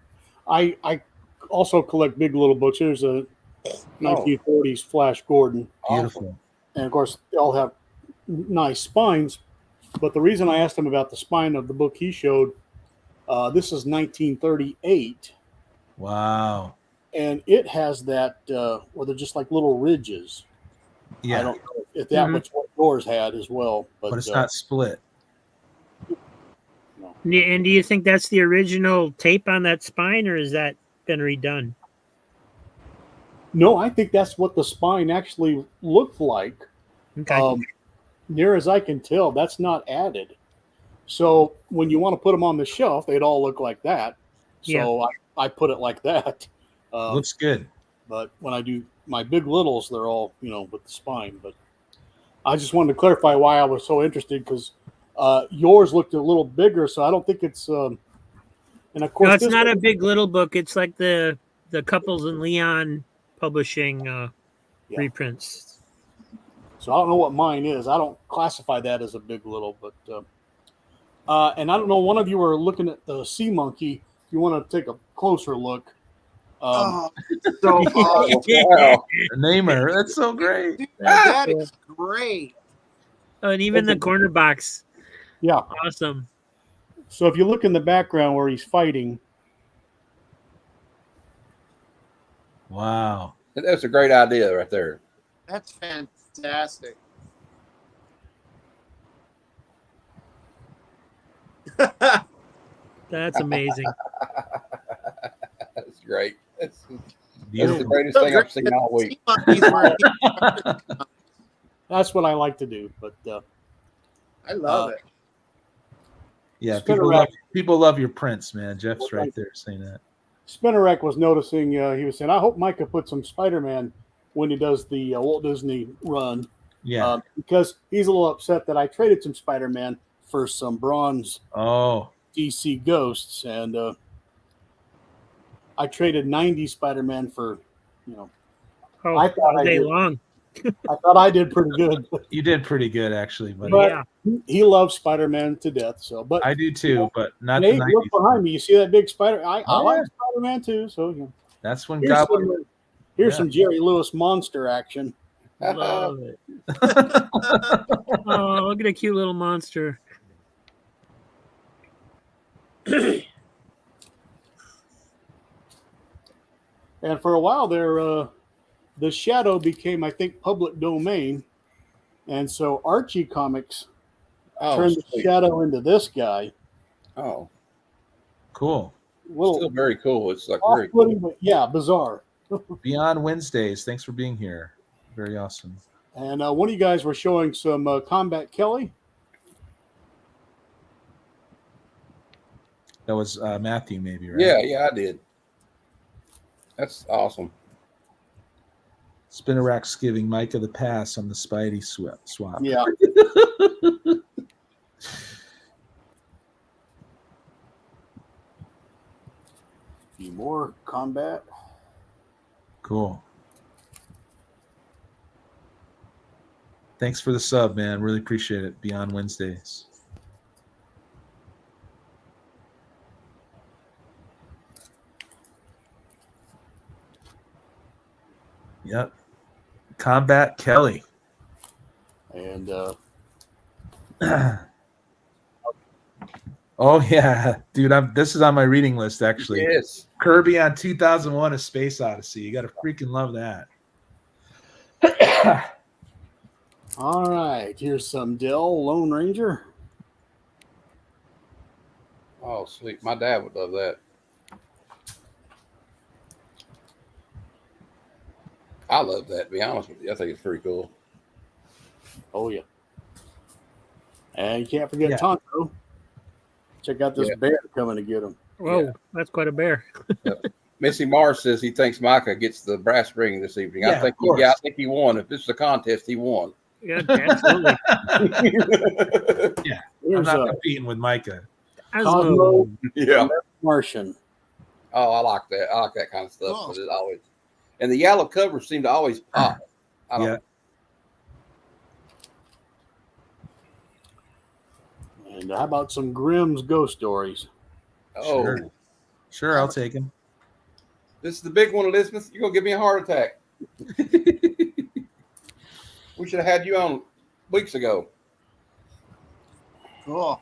I also collect big little books. Here's a 1940s Flash Gordon. Beautiful. And of course, they all have nice spines. But the reason I asked him about the spine of the book he showed, this is 1938, Wow. and it has that where they're just like little ridges. Yeah. I don't know if that was what yours had as well, but it's not split. And do you think that's the original tape on that spine, or has that been redone? No, I think that's what the spine actually looked like. Okay. Near as I can tell, that's not added. So when you want to put them on the shelf, they'd all look like that. So I put it like that. Looks good. But when I do my big littles, they're all, with the spine. But I just wanted to clarify why I was so interested, because yours looked a little bigger. So I don't think it's, and of course, No, it's not a big little book. It's like the Couples and Leon Publishing reprints. So I don't know what mine is. I don't classify that as a big little, but and I don't know. One of you were looking at the Sea Monkey. If you want to take a closer look, Oh, so awesome. Wow. The namer. That's so great. Dude, that is great. Oh, and even the corner box. yeah. Awesome. So if you look in the background where he's fighting, Wow. That's a great idea right there. That's fantastic. That's amazing. That's great. That's the Beautiful. greatest thing I've seen all week. that's what I like to do. But I love it. Yeah, Spinner people love your prints, man. Jeff's right there saying that. Spinnerek was noticing. He was saying, "I hope Micah puts some Spider-Man when he does the Walt Disney run." Yeah. Because he's a little upset that I traded some Spider-Man for some bronze DC Ghosts, and I traded 90 Spider-Man for, Oh, I thought all I day did. long. I thought I did pretty good. You did pretty good, actually, buddy. But Yeah. he loves Spider-Man to death. So, but I do too, but not Nate, the look 90s. behind me. You see that big spider? I Oh, like yeah. Spider-Man too. So That's when here's Goblin. some, here's Yeah. some Jerry Lewis monster action. Love it. Oh, look at a cute little monster. And for a while there, the Shadow became, I think, public domain. And so Archie Comics turned the sweet. Shadow into this guy. Oh, Cool. Still very cool. It's like very off-putting, but yeah, bizarre. Beyond Wednesdays. Thanks for being here. Very awesome. And one of you guys were showing some Combat Kelly. That was Matthew, maybe, right? Yeah, I did. That's awesome. Spinnerack's giving Micah the pass on the Spidey swap. Yeah. Few more Combat. Cool. Thanks for the sub, man. Really appreciate it. Beyond Wednesdays. Yep. Combat Kelly. And oh yeah, dude. This is on my reading list actually. Yes. Kirby on 2001: A Space Odyssey. You got to freaking love that. all right, here's some Dell Lone Ranger. Oh, sweet. My dad would love that. I love that, to be honest with you. I think it's pretty cool. Oh yeah. And you can't forget Yeah. Tonto. Check out this bear coming to get him. Whoa, Yeah. that's quite a bear. Missy Mars says he thinks Micah gets the brass ring this evening. Yeah, I think of I think he won. If this is a contest, he won. Yeah, absolutely. I'm Here's not competing with Micah. Cosmo Yeah. Martian. Oh, I like that. I like that kind of stuff. But it always, and the yellow covers seem to always pop. I don't Yeah. And how about some Grimm's Ghost Stories? Oh, Sure, I'll take him. this is the big one, Elizabeth. You're gonna give me a heart attack. We should have had you on weeks ago. Cool.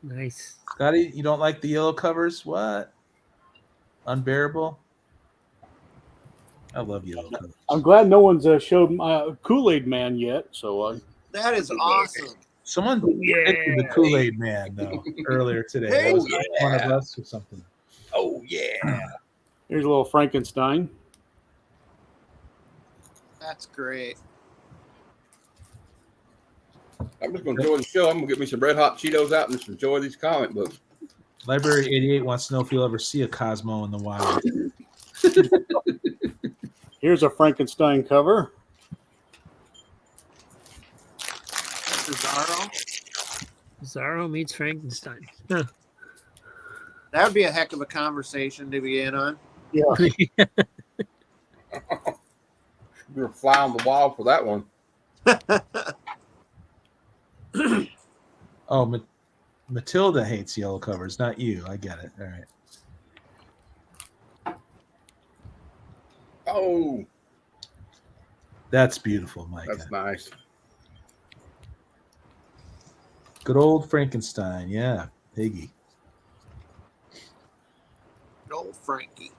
Nice. Scotty, you don't like the yellow covers? What? Unbearable? I love yellow covers. I'm glad no one's showed Kool-Aid Man yet. So That is awesome. Someone predicted the Kool-Aid Man though earlier today. Hey, That was one of us or something. Oh yeah. here's a little Frankenstein. That's great. I'm just gonna enjoy the show. I'm gonna get me some Red Hot Cheetos out and just enjoy these comic books. Library 88 wants to know if you'll ever see a Cosmo in the wild. Here's a Frankenstein cover. Bizarro. Bizarro meets Frankenstein. Huh. That would be a heck of a conversation to be in on. Yeah. We were fly on the wall for that one. Oh, Matilda hates yellow covers, not you. I get it. All right. Oh, That's beautiful, Mike. that's nice. Good old Frankenstein. Yeah. Piggy. Old Frankie.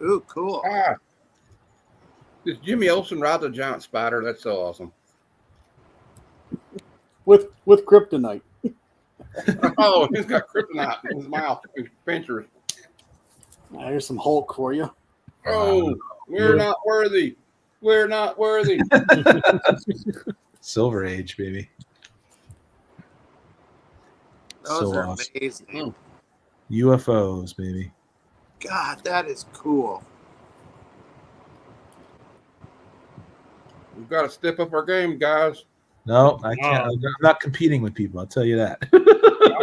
Ooh, cool. Ah, does Jimmy Olsen ride the giant spider? That's so awesome. With kryptonite. Oh, he's got kryptonite in his mouth. His pincers. Here's some Hulk for you. Oh, we're not worthy. We're not worthy. Silver Age, baby. Those so are awesome. amazing. UFOs, baby. God, that is cool. We've got to step up our game, guys. No, I can't. I'm not competing with people. I'll tell you that.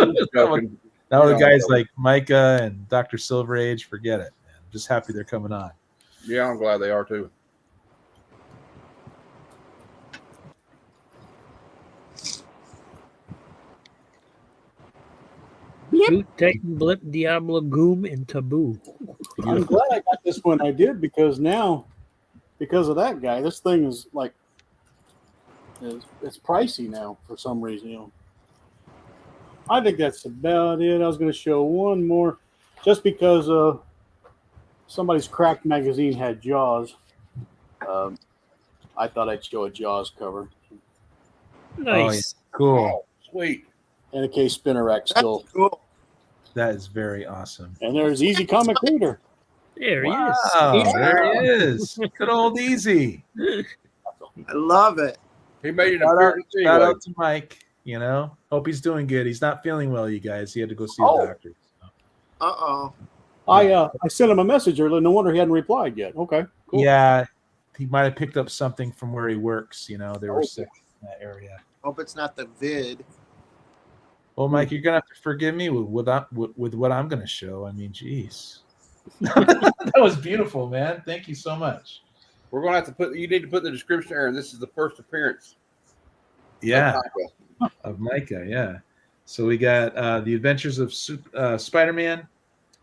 I'm just joking. Now the Yeah, guys I'm like Micah and Dr. Silver Age, forget it. Man. I'm just happy they're coming on. Yeah, I'm glad they are too. Boot, Titan, Blip, Diablo, Goom, and Taboo. I'm glad I got this one. I did because of that guy, this thing is like it's pricey now for some reason. You know, I think that's about it. I was going to show one more, just because somebody's cracked magazine had Jaws. I thought I'd show a Jaws cover. Nice. Cool. Oh, sweet. And in case Spinnerack That's still cool. That is very awesome. And there's Easy Comic Reader. There Wow, he is. there he is. Good old Easy. I love it. He made an Shout out, appearance shout anyway. out to Mike. You know, hope he's doing good. He's not feeling well, you guys. He had to go see Oh. the doctor. Uh-oh. I sent him a message earlier. No wonder he hadn't replied yet. Okay, cool. Yeah, he might have picked up something from where he works. You know, they were Okay. sick in that area. Hope it's not the vid. Well, Mike, you're gonna have to forgive me with what I'm gonna show. I mean, geez, that was beautiful, man. Thank you so much. We're gonna have to put. You need to put the description there. This is the first appearance. Yeah, of Micah. of Micah. Yeah. So we got the Adventures of Spider-Man.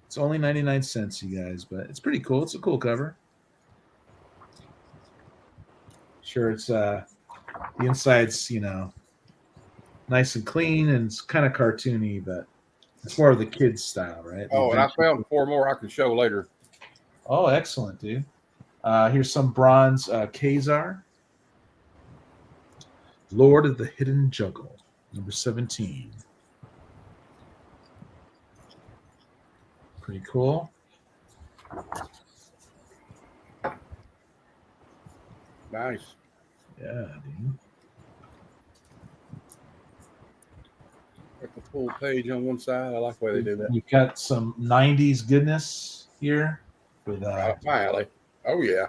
It's only 99 cents, you guys, but it's pretty cool. It's a cool cover. Sure, it's the inside's, you know, nice and clean, and it's kind of cartoony, but it's more of the kids style, right? The Oh, and I adventure. found 4 more I can show later. Oh, excellent, dude. Here's some bronze Kazar. Lord of the Hidden Juggle, number 17. Pretty cool. Nice. Yeah, dude. Got the full page on one side. I like the way they do that. We've got some 90s goodness here with Right up my alley. Oh yeah.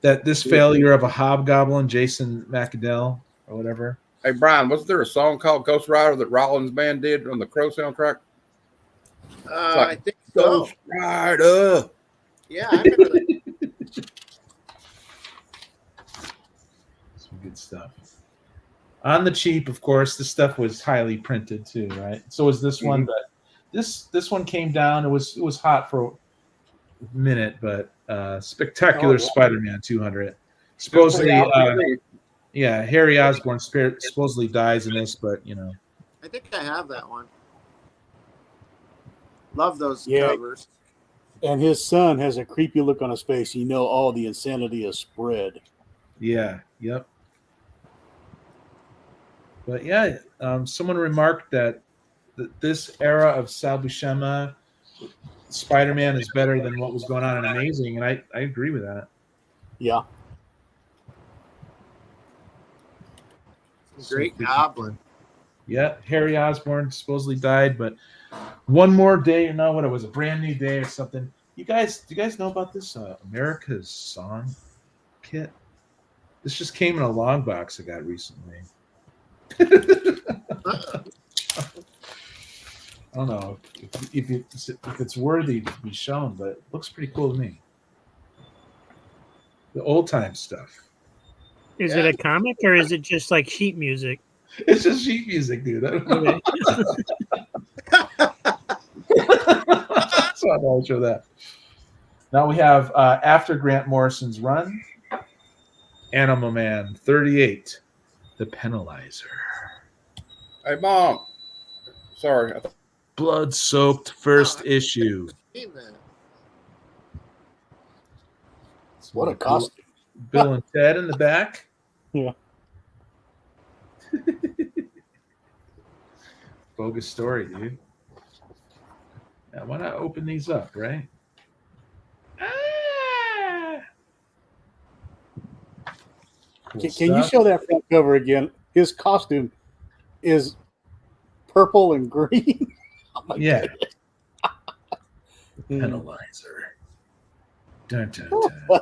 that this failure of a hobgoblin, Jason McAdell or whatever. Hey Brian, wasn't there a song called Ghost Rider that Rollins band did on the Crow soundtrack? I think so. Ghost Rider. Yeah, I remember that. Some good stuff. On the cheap, of course, this stuff was highly printed too, right? So was this one, but this one came down. It was hot for a minute, but Spectacular Spider-Man 200. Supposedly, yeah, Harry Osborn supposedly dies in this, but you know. I think I have that one. Love those Yeah. covers. And his son has a creepy look on his face. You know, all the insanity is spread. Yeah, yep. But yeah, someone remarked that this era of Sal Buscema Spider-Man is better than what was going on in Amazing, and I agree with that. Yeah. Great Goblin. Yeah, Harry Osborn supposedly died, but one more day, what it was, a brand new day or something. Do you guys know about this America's Song kit? This just came in a long box I got recently. I don't know if it's worthy to be shown, but it looks pretty cool to me. The old time stuff. Is it a comic or is it just like sheet music? It's just sheet music, dude. I don't know. So I'll show that. Now we have after Grant Morrison's run, Animal Man 38, The Penalizer. Hey Mom. Sorry. Blood-soaked first issue. Seen that. What a costume. Bill and Ted in the back. Yeah. Bogus story, dude. Now, why not open these up, right? Cool Can you stuff. show that front cover again? His costume is purple and green. Oh my Yeah. goodness. Penalizer. Dun, dun, dun,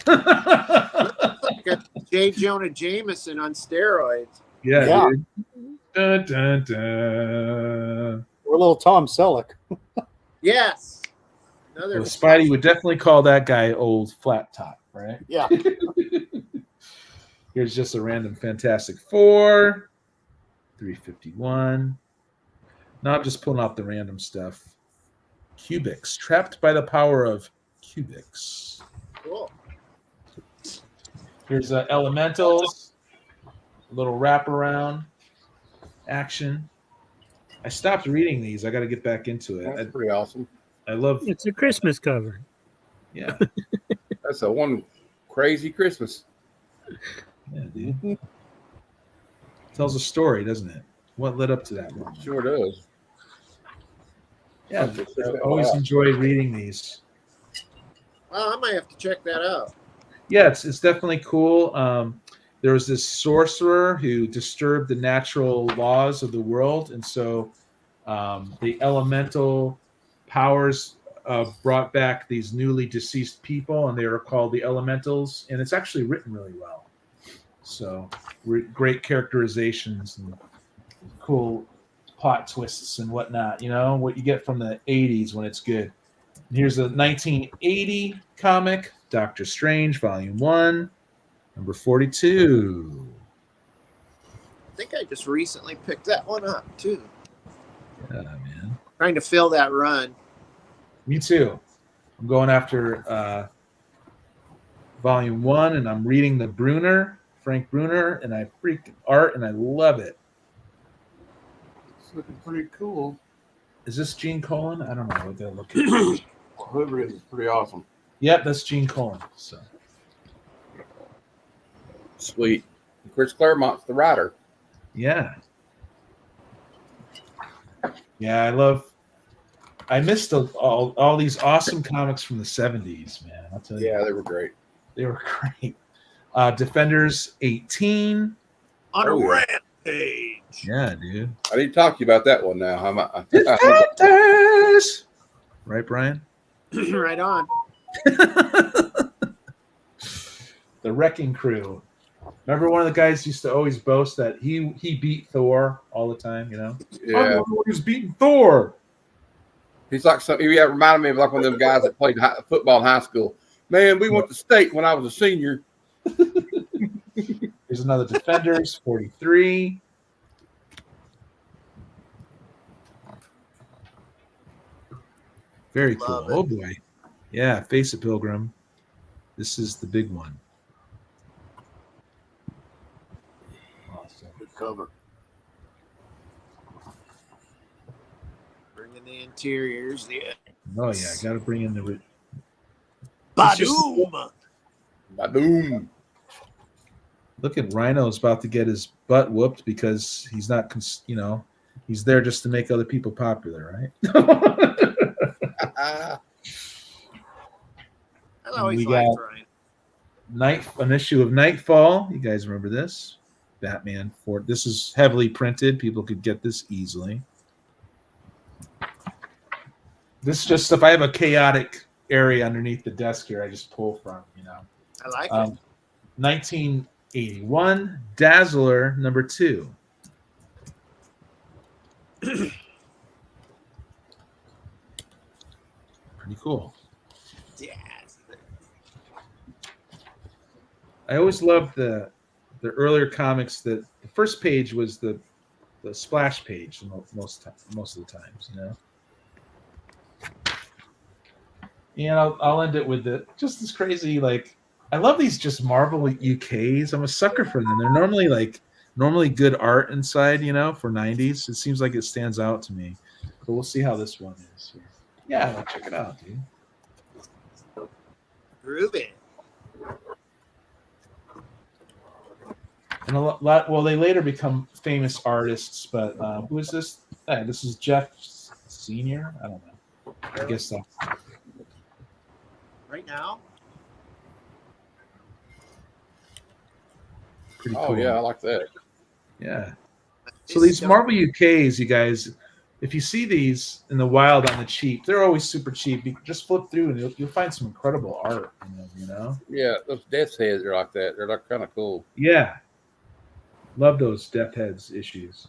dun, Got J. Jonah Jameson on steroids. yeah, Yeah. dude. Dun, dun, dun. We're a little Tom Selleck. Yes. Another Well, Spidey would definitely call that guy old flat top, right? Yeah. Here's just a random Fantastic Four, 351. Now I'm just pulling out the random stuff. Cubics, trapped by the power of cubics. cool. Here's Elementals, a little wraparound action. I stopped reading these. I got to get back into it. That's pretty awesome. I love, It's a Christmas cover. yeah, That's a one crazy Christmas. yeah, dude. Tells a story, doesn't it? What led up to that moment? Sure does. Yeah, I always enjoy reading these. Well, I might have to check that out. Yeah, it's definitely cool. There was this sorcerer who disturbed the natural laws of the world, and so the elemental powers brought back these newly deceased people, and they were called the elementals. And it's actually written really well. So great characterizations and cool plot twists and whatnot. You know what you get from the '80s when it's good. And here's a 1980 comic, Doctor Strange, Volume 1, number 42. I think I just recently picked that one up too. Yeah, man. Trying to fill that run. Me too. I'm going after Volume 1, and I'm reading the Frank Bruner, and I freaking art, and I love it. It's looking pretty cool. Is this Gene Colan? I don't know what they're looking at. Whoever it is pretty awesome. Yep, that's Gene Colan. So Sweet. Chris Claremont's the writer. yeah. Yeah, I missed all these awesome comics from the 70s, man. I'll tell you. Yeah, they were great. They were great. Defenders 18. On a Oh, yeah. rampage. Yeah, dude. I need to talk to you about that one now. Defenders! Right, Brian? Right on. The Wrecking Crew. Remember one of the guys used to always boast that he beat Thor all the time, you know? I'm Yeah. the one who's beating Thor. He's like he reminded me of like one of them guys that played football in high school. Man, we went to state when I was a senior. Here's another Defenders, 43. Very cool. Love it. Oh boy. Yeah, Face a Pilgrim. This is the big one. Awesome. Good cover. Bringing the interiors. Oh yeah, I gotta bring in the Badoom. Badoom. look at Rhino's about to get his butt whooped because he's not he's there just to make other people popular, right? I always we liked got Ryan. an issue of Nightfall. You guys remember this? Batman 4. This is heavily printed. People could get this easily. This is just if I have a chaotic area underneath the desk here, I just pull from, I like it. 1981, Dazzler number 2. Pretty cool. Yeah. I always loved the earlier comics that the first page was the splash page most of the times, And I'll end it with just this crazy, like, I love these just Marvel UKs. I'm a sucker for them. They're normally good art inside, for 90s. It seems like it stands out to me. But we'll see how this one is here. Yeah, check it out, dude. Groovy. And a lot. Well, they later become famous artists, but who is this? This is Jeff Senior. I don't know. I guess so. Right now? Pretty Oh cool. yeah, I like that. Yeah. So these Marvel UKs, you guys, if you see these in the wild on the cheap, they're always super cheap. You just flip through and you'll find some incredible art in them, Yeah, those Death's Heads are like that. They're like kind of cool. Yeah. Love those Death Heads issues.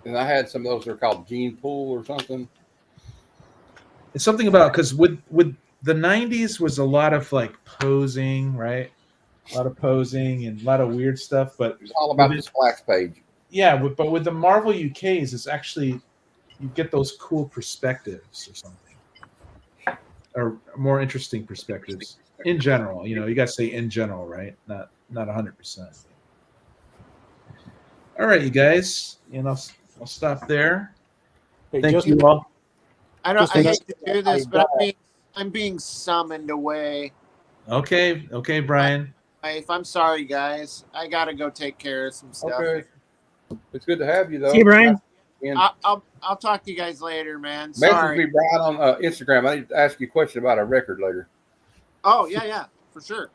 And I had some of those. They're called Gene Pool or something. It's something about because with the 90s was a lot of like posing, right? A lot of posing and a lot of weird stuff, but It's all about the splash page. yeah, but with the Marvel UKs, it's actually you get those cool perspectives or something, or more interesting perspectives in general. You got to say in general, right? Not 100%. All right, you guys, I'll stop there. Hey, Thank Justin, you all. I hate to do this, but I'm being summoned away. Okay, Brian. wife. I'm sorry, guys. I gotta go take care of some stuff. Okay. It's good to have you, though. See you, Brian. And I'll talk to you guys later, man. message Sorry. me, Brian, on Instagram. I need to ask you a question about a record later. Oh yeah, for sure.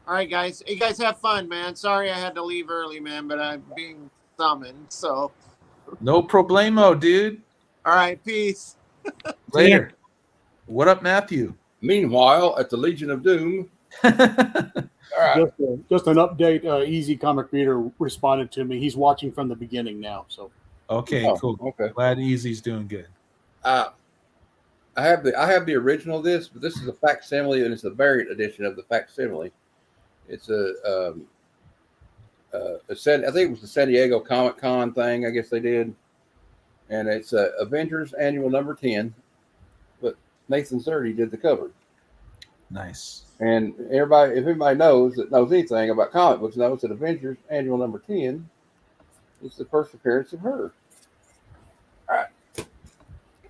All right, guys. You guys have fun, man. Sorry I had to leave early, man, but I'm being summoned. So, No problemo, dude. all right, peace. Later. What up, Matthew? Meanwhile, at the Legion of Doom. All right. Just an update. Easy Comic Reader responded to me. He's watching from the beginning now. So Okay, Oh, cool. okay. Glad Easy's doing good. I have the original of this, but this is a facsimile, and it's a variant edition of the facsimile. It's I think it was the San Diego Comic Con thing. I guess they did, and it's Avengers Annual number 10. But Nathan Surdy did the cover, Nice. and everybody, if anybody knows anything about comic books, knows that Avengers Annual number 10 is the first appearance of her. All right.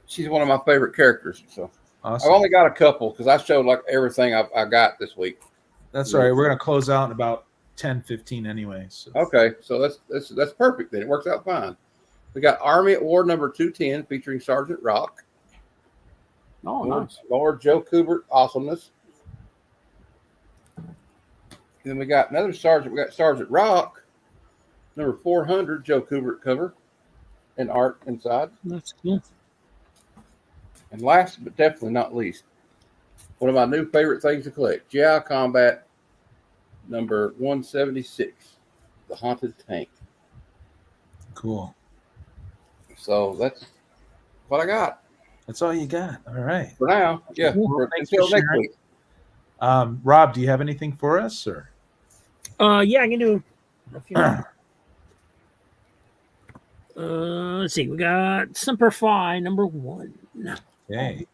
She's one of my favorite characters. So Awesome. I've only got a couple because I showed like everything I got this week. That's all right. We're going to close out in about 10-15 anyway. So. Okay, so that's perfect then. It works out fine. We got Army at War number 210 featuring Sergeant Rock. oh, nice. Lord Joe Kubert awesomeness. Then we got another Sergeant. We got Sergeant Rock number 400 Joe Kubert cover and art inside. That's cool. And last but definitely not least, one of my new favorite things to collect, GI Combat number 176, the Haunted Tank. Cool. So that's what I got That's all you got. All right. for now. Yeah, Well, thanks until for next sharing. week. Rob, do you have anything for us, or? Yeah, I can do a few. Let's see. We got Semper Fi number 1. Okay.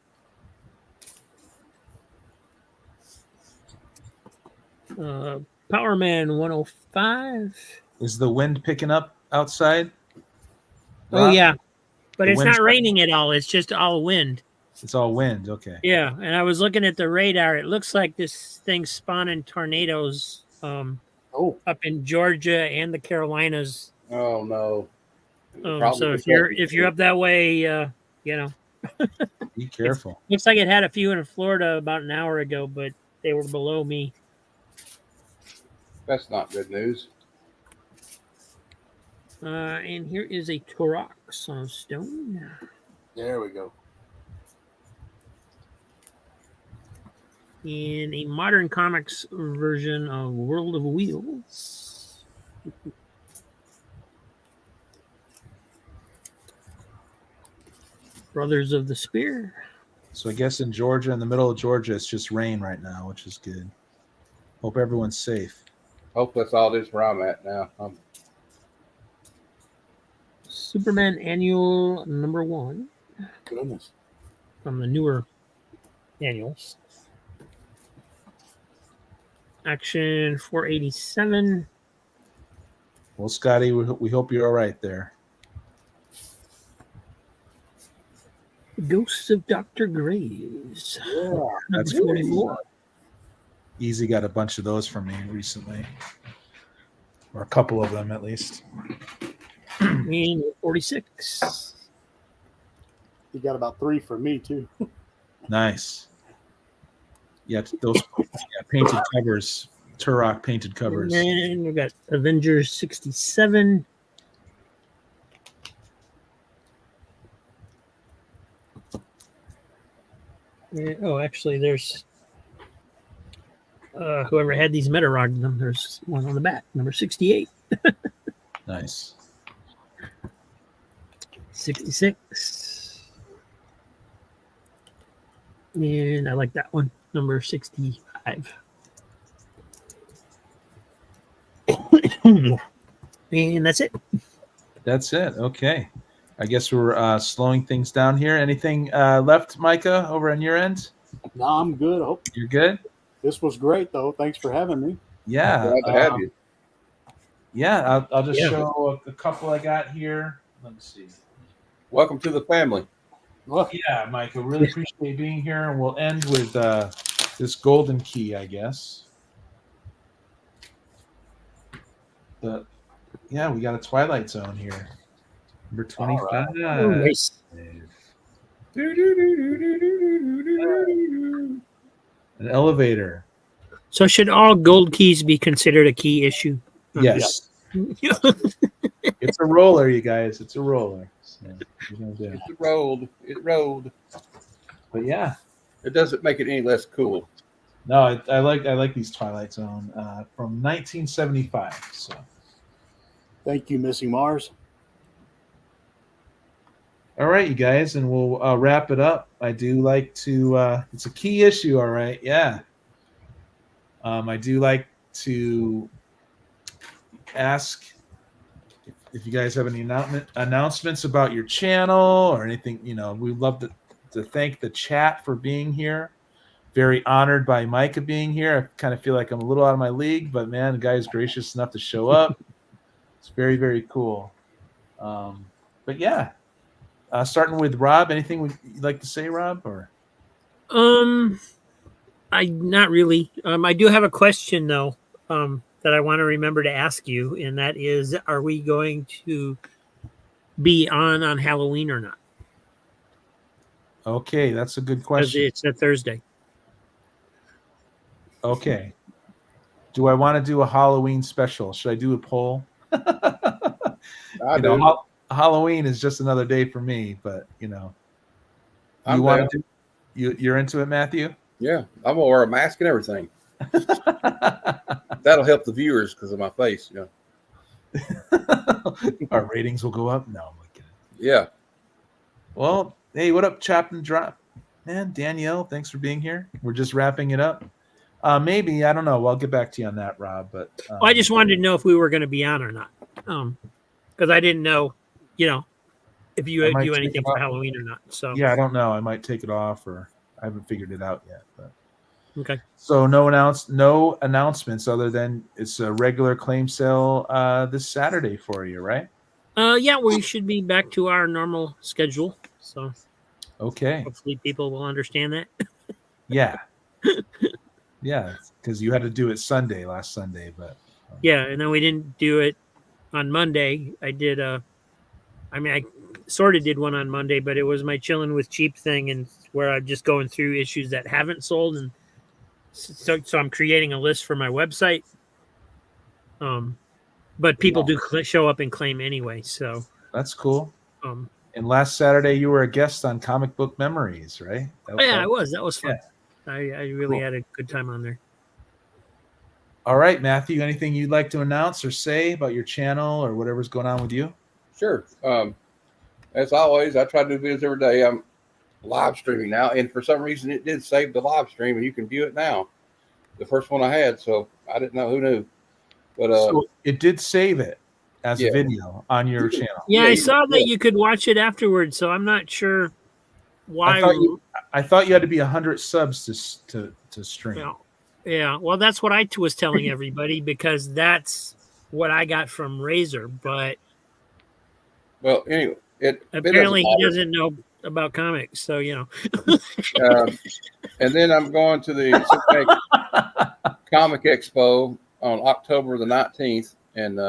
Power Man 105. Is the wind picking up outside? Oh Rob? yeah, but The it's wind's not raining at all. It's just all wind. It's all wind. Okay. Yeah, and I was looking at the radar. It looks like this thing's spawning tornadoes up in Georgia and the Carolinas. Oh no. So if you're up that way, you know, Be careful. looks like it had a few in Florida about an hour ago, but they were below me. That's not good news. And here is a Turok stone. There we go. In a modern comics version of World of Wheels. Brothers of the Spear. So I guess in Georgia, in the middle of Georgia, it's just rain right now, which is good. Hope everyone's safe. Hope that's all this where I'm at now. Superman Annual number 1 Goodness. from the newer annuals. Action 487. Well, Scotty, we hope you're all right there. Ghosts of Dr. Graves. Yeah. That's Number 44. Easy got a bunch of those from me recently, or a couple of them at least. And 46. You got about 3 for me too. Nice. Yeah, those painted covers, Turok painted covers. And we got Avengers 67. Oh, actually, there's whoever had these meta rogged them. There's one on the back, number 68. Nice. 66. And I like that one, number 65. And that's it. That's it. Okay. I guess we're slowing things down here. Anything left, Micah, over on your end? No, I'm good. I hope You're good? this was great though. Thanks for having me. Yeah. Glad to have you. Yeah, I'll just Yeah. show a couple I got here. Let me see. Welcome to the family. Well, Yeah, Micah, really appreciate being here. And we'll end with this golden key, I guess. Yeah, we got a Twilight Zone here. Number 25. Oh, nice. An elevator. So should all gold keys be considered a key issue? Yes. It's a roller, you guys. It's a roller. So, what are you gonna do? It rolled. It rolled. But yeah. It doesn't make it any less cool. No, I like these Twilight Zone from 1975. So Thank you, Missing Mars. all right, you guys, and we'll wrap it up. I do like to. It's a key issue. All right, yeah. I do like to ask if you guys have any announcements about your channel or anything. We'd love to thank the chat for being here. Very honored by Micah being here. I kind of feel like I'm a little out of my league, but man, the guy is gracious enough to show up. It's very, very cool. But yeah, starting with Rob, anything you'd like to say, Rob? Or I not really. I do have a question though, that I want to remember to ask you, and that is, are we going to be on Halloween or not? Okay, that's a good Because question. it's a Thursday. Okay. Do I want to do a Halloween special? Should I do a poll? I do. Halloween is just another day for me, but I'm want down. to do, you're into it, Matthew? Yeah, I'm gonna wear a mask and everything. That'll help the viewers because of my face. Our ratings will go up. No, I'm not kidding. Yeah. Well, hey, what up, Chop and Drop? Man, Danielle, thanks for being here. We're just wrapping it up. Maybe, I don't know. I'll get back to you on that, Rob. But I just wanted to know if we were going to be on or not, because I didn't know, if you do anything for Halloween or not. So yeah, I don't know. I might take it off, or I haven't figured it out yet. But okay. So no announcements other than it's a regular claim sale this Saturday for you, right? Yeah, we should be back to our normal schedule. So okay, hopefully people will understand that. Yeah. Yeah, because you had to do it last Sunday, but yeah, and then we didn't do it on Monday. I sort of did one on Monday, but it was my chilling with cheap thing, and where I'm just going through issues that haven't sold, and so I'm creating a list for my website. But people do show up and claim anyway, so that's cool. And last Saturday you were a guest on Comic Book Memories, right? I was. That was fun. Yeah. I really had a good time on there. All right, Matthew, anything you'd like to announce or say about your channel or whatever's going on with you? Sure. As always, I try to do videos every day. I'm live streaming now, and for some reason it did save the live stream, and you can view it now. The first one I had, so I didn't know. Who knew? But so it did save it as a video on your channel. Yeah, I saw that you could watch it afterwards, so I'm not sure why. I thought you had to be 100 subs to stream. Yeah, well, that's what I was telling everybody because that's what I got from Razor. But well, anyway, apparently he doesn't know about comics, so and then I'm going to the Cincinnati Comic Expo on October the 19th, and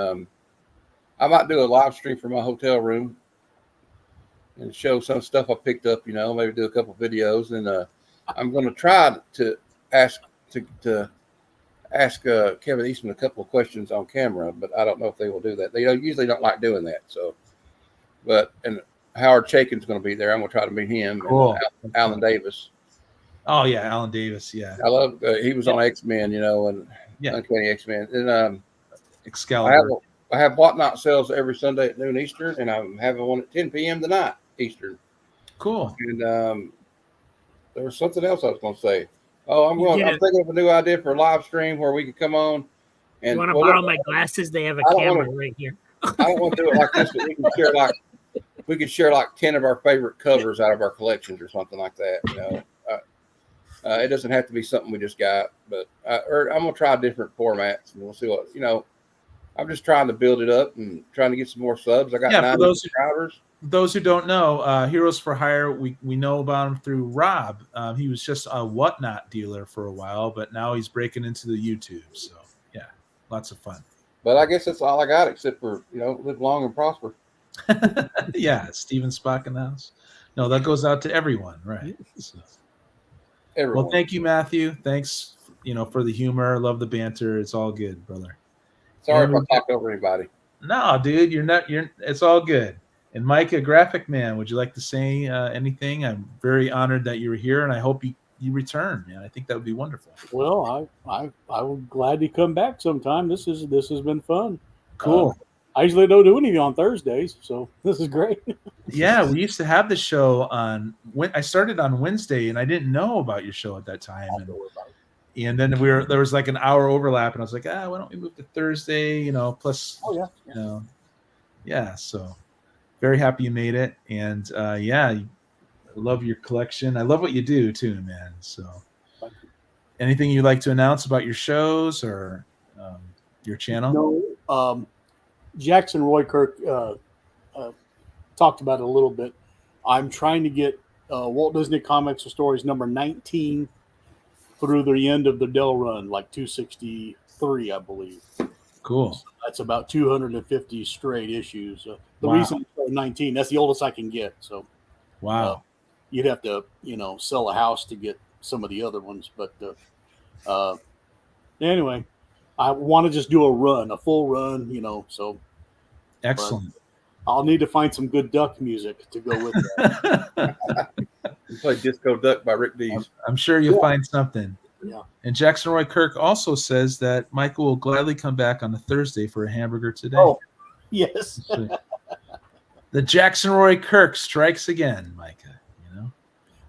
I might do a live stream from my hotel room and show some stuff I picked up. Maybe do a couple videos, and I'm going to try to ask Kevin Eastman a couple of questions on camera, but I don't know if they will do that. They usually don't like doing that. So, and Howard Chaykin's going to be there. I'm going to try to meet him. Cool. And Alan Davis. Oh yeah, Alan Davis. Yeah, I love. He was on X-Men, and Uncanny X-Men, and Excalibur. I have whatnot sales every Sunday at noon Eastern, and I'm having one at 10 p.m. tonight Eastern. Cool. And there was something else I was going to say. Oh, I'm thinking of a new idea for a live stream where we could come on. And you want to borrow my glasses? They have a camera right here. I don't want to do it like this, but we can share like 10 of our favorite covers out of our collections or something like that. It doesn't have to be something we just got, but I'm gonna try different formats and we'll see what I'm just trying to build it up and trying to get some more subs. I got 9 subscribers. Those who don't know, Heroes for Hire, we know about him through Rob. He was just a whatnot dealer for a while, but now he's breaking into the YouTube. So yeah, lots of fun. But I guess that's all I got, except for live long and prosper. Yeah, Steven Spock in the house. No, that goes out to everyone, right? So. Everyone. Well, thank you, Matthew. Thanks, for the humor. Love the banter. It's all good, brother. Sorry And if I talked over anybody. No, dude, it's all good. And Micah, Graphic Man, would you like to say anything? I'm very honored that you were here, and I hope you return, man. I think that would be wonderful. Well, I would gladly come back sometime. This has been fun. Cool. I usually don't do anything on Thursdays, so this is great. Yeah, we used to have the show on when I started on Wednesday, and I didn't know about your show at that time. And then there was like an hour overlap, and I was like, why don't we move to Thursday? Plus, yeah. So very happy you made it, and I love your collection. I love what you do too, man. So, anything you'd like to announce about your shows or your channel? No, Jackson Roy Kirk talked about it a little bit. I'm trying to get Walt Disney Comics and Stories number 19 through the end of the Dell run, like 263, I believe. Cool. So that's about 250 straight issues. The reason I'm 19, that's the oldest I can get. So, wow, you'd have to, sell a house to get some of the other ones. But anyway, I want to just do a full run, So excellent. I'll need to find some good duck music to go with that. You play Disco Duck by Rick Dees. I'm sure you'll find something. Yeah. And Jackson Roy Kirk also says that Michael will gladly come back on a Thursday for a hamburger today. Oh, yes. The Jackson Roy Kirk strikes again, Micah.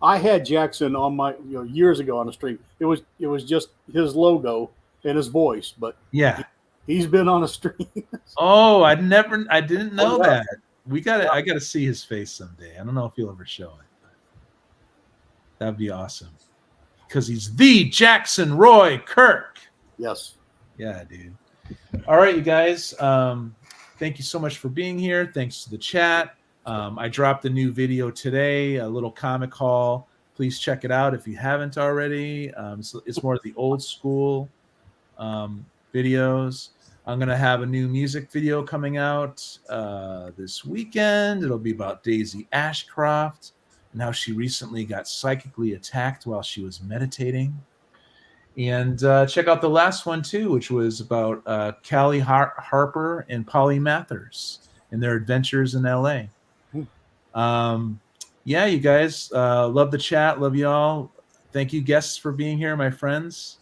I had Jackson on my years ago on a stream. It was just his logo and his voice, but yeah, he's been on a stream. Oh, I didn't know that. I gotta see his face someday. I don't know if he'll ever show it. That'd be awesome. Because he's the Jackson Roy Kirk. Yes. Yeah, dude. All right, you guys. Thank you so much for being here. Thanks to the chat. I dropped a new video today, a little comic haul. Please check it out if you haven't already. It's more of the old school videos. I'm going to have a new music video coming out this weekend. It'll be about Daisy Ashcroft and how she recently got psychically attacked while she was meditating. And check out the last one, too, which was about Callie Harper and Polly Mathers and their adventures in L.A. Yeah, you guys, love the chat. Love y'all. Thank you, guests, for being here, my friends.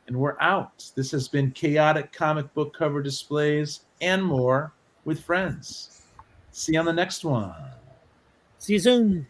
And we're out. This has been Chaotic Comic Book Cover Displays and more with friends. See you on the next one. See you soon.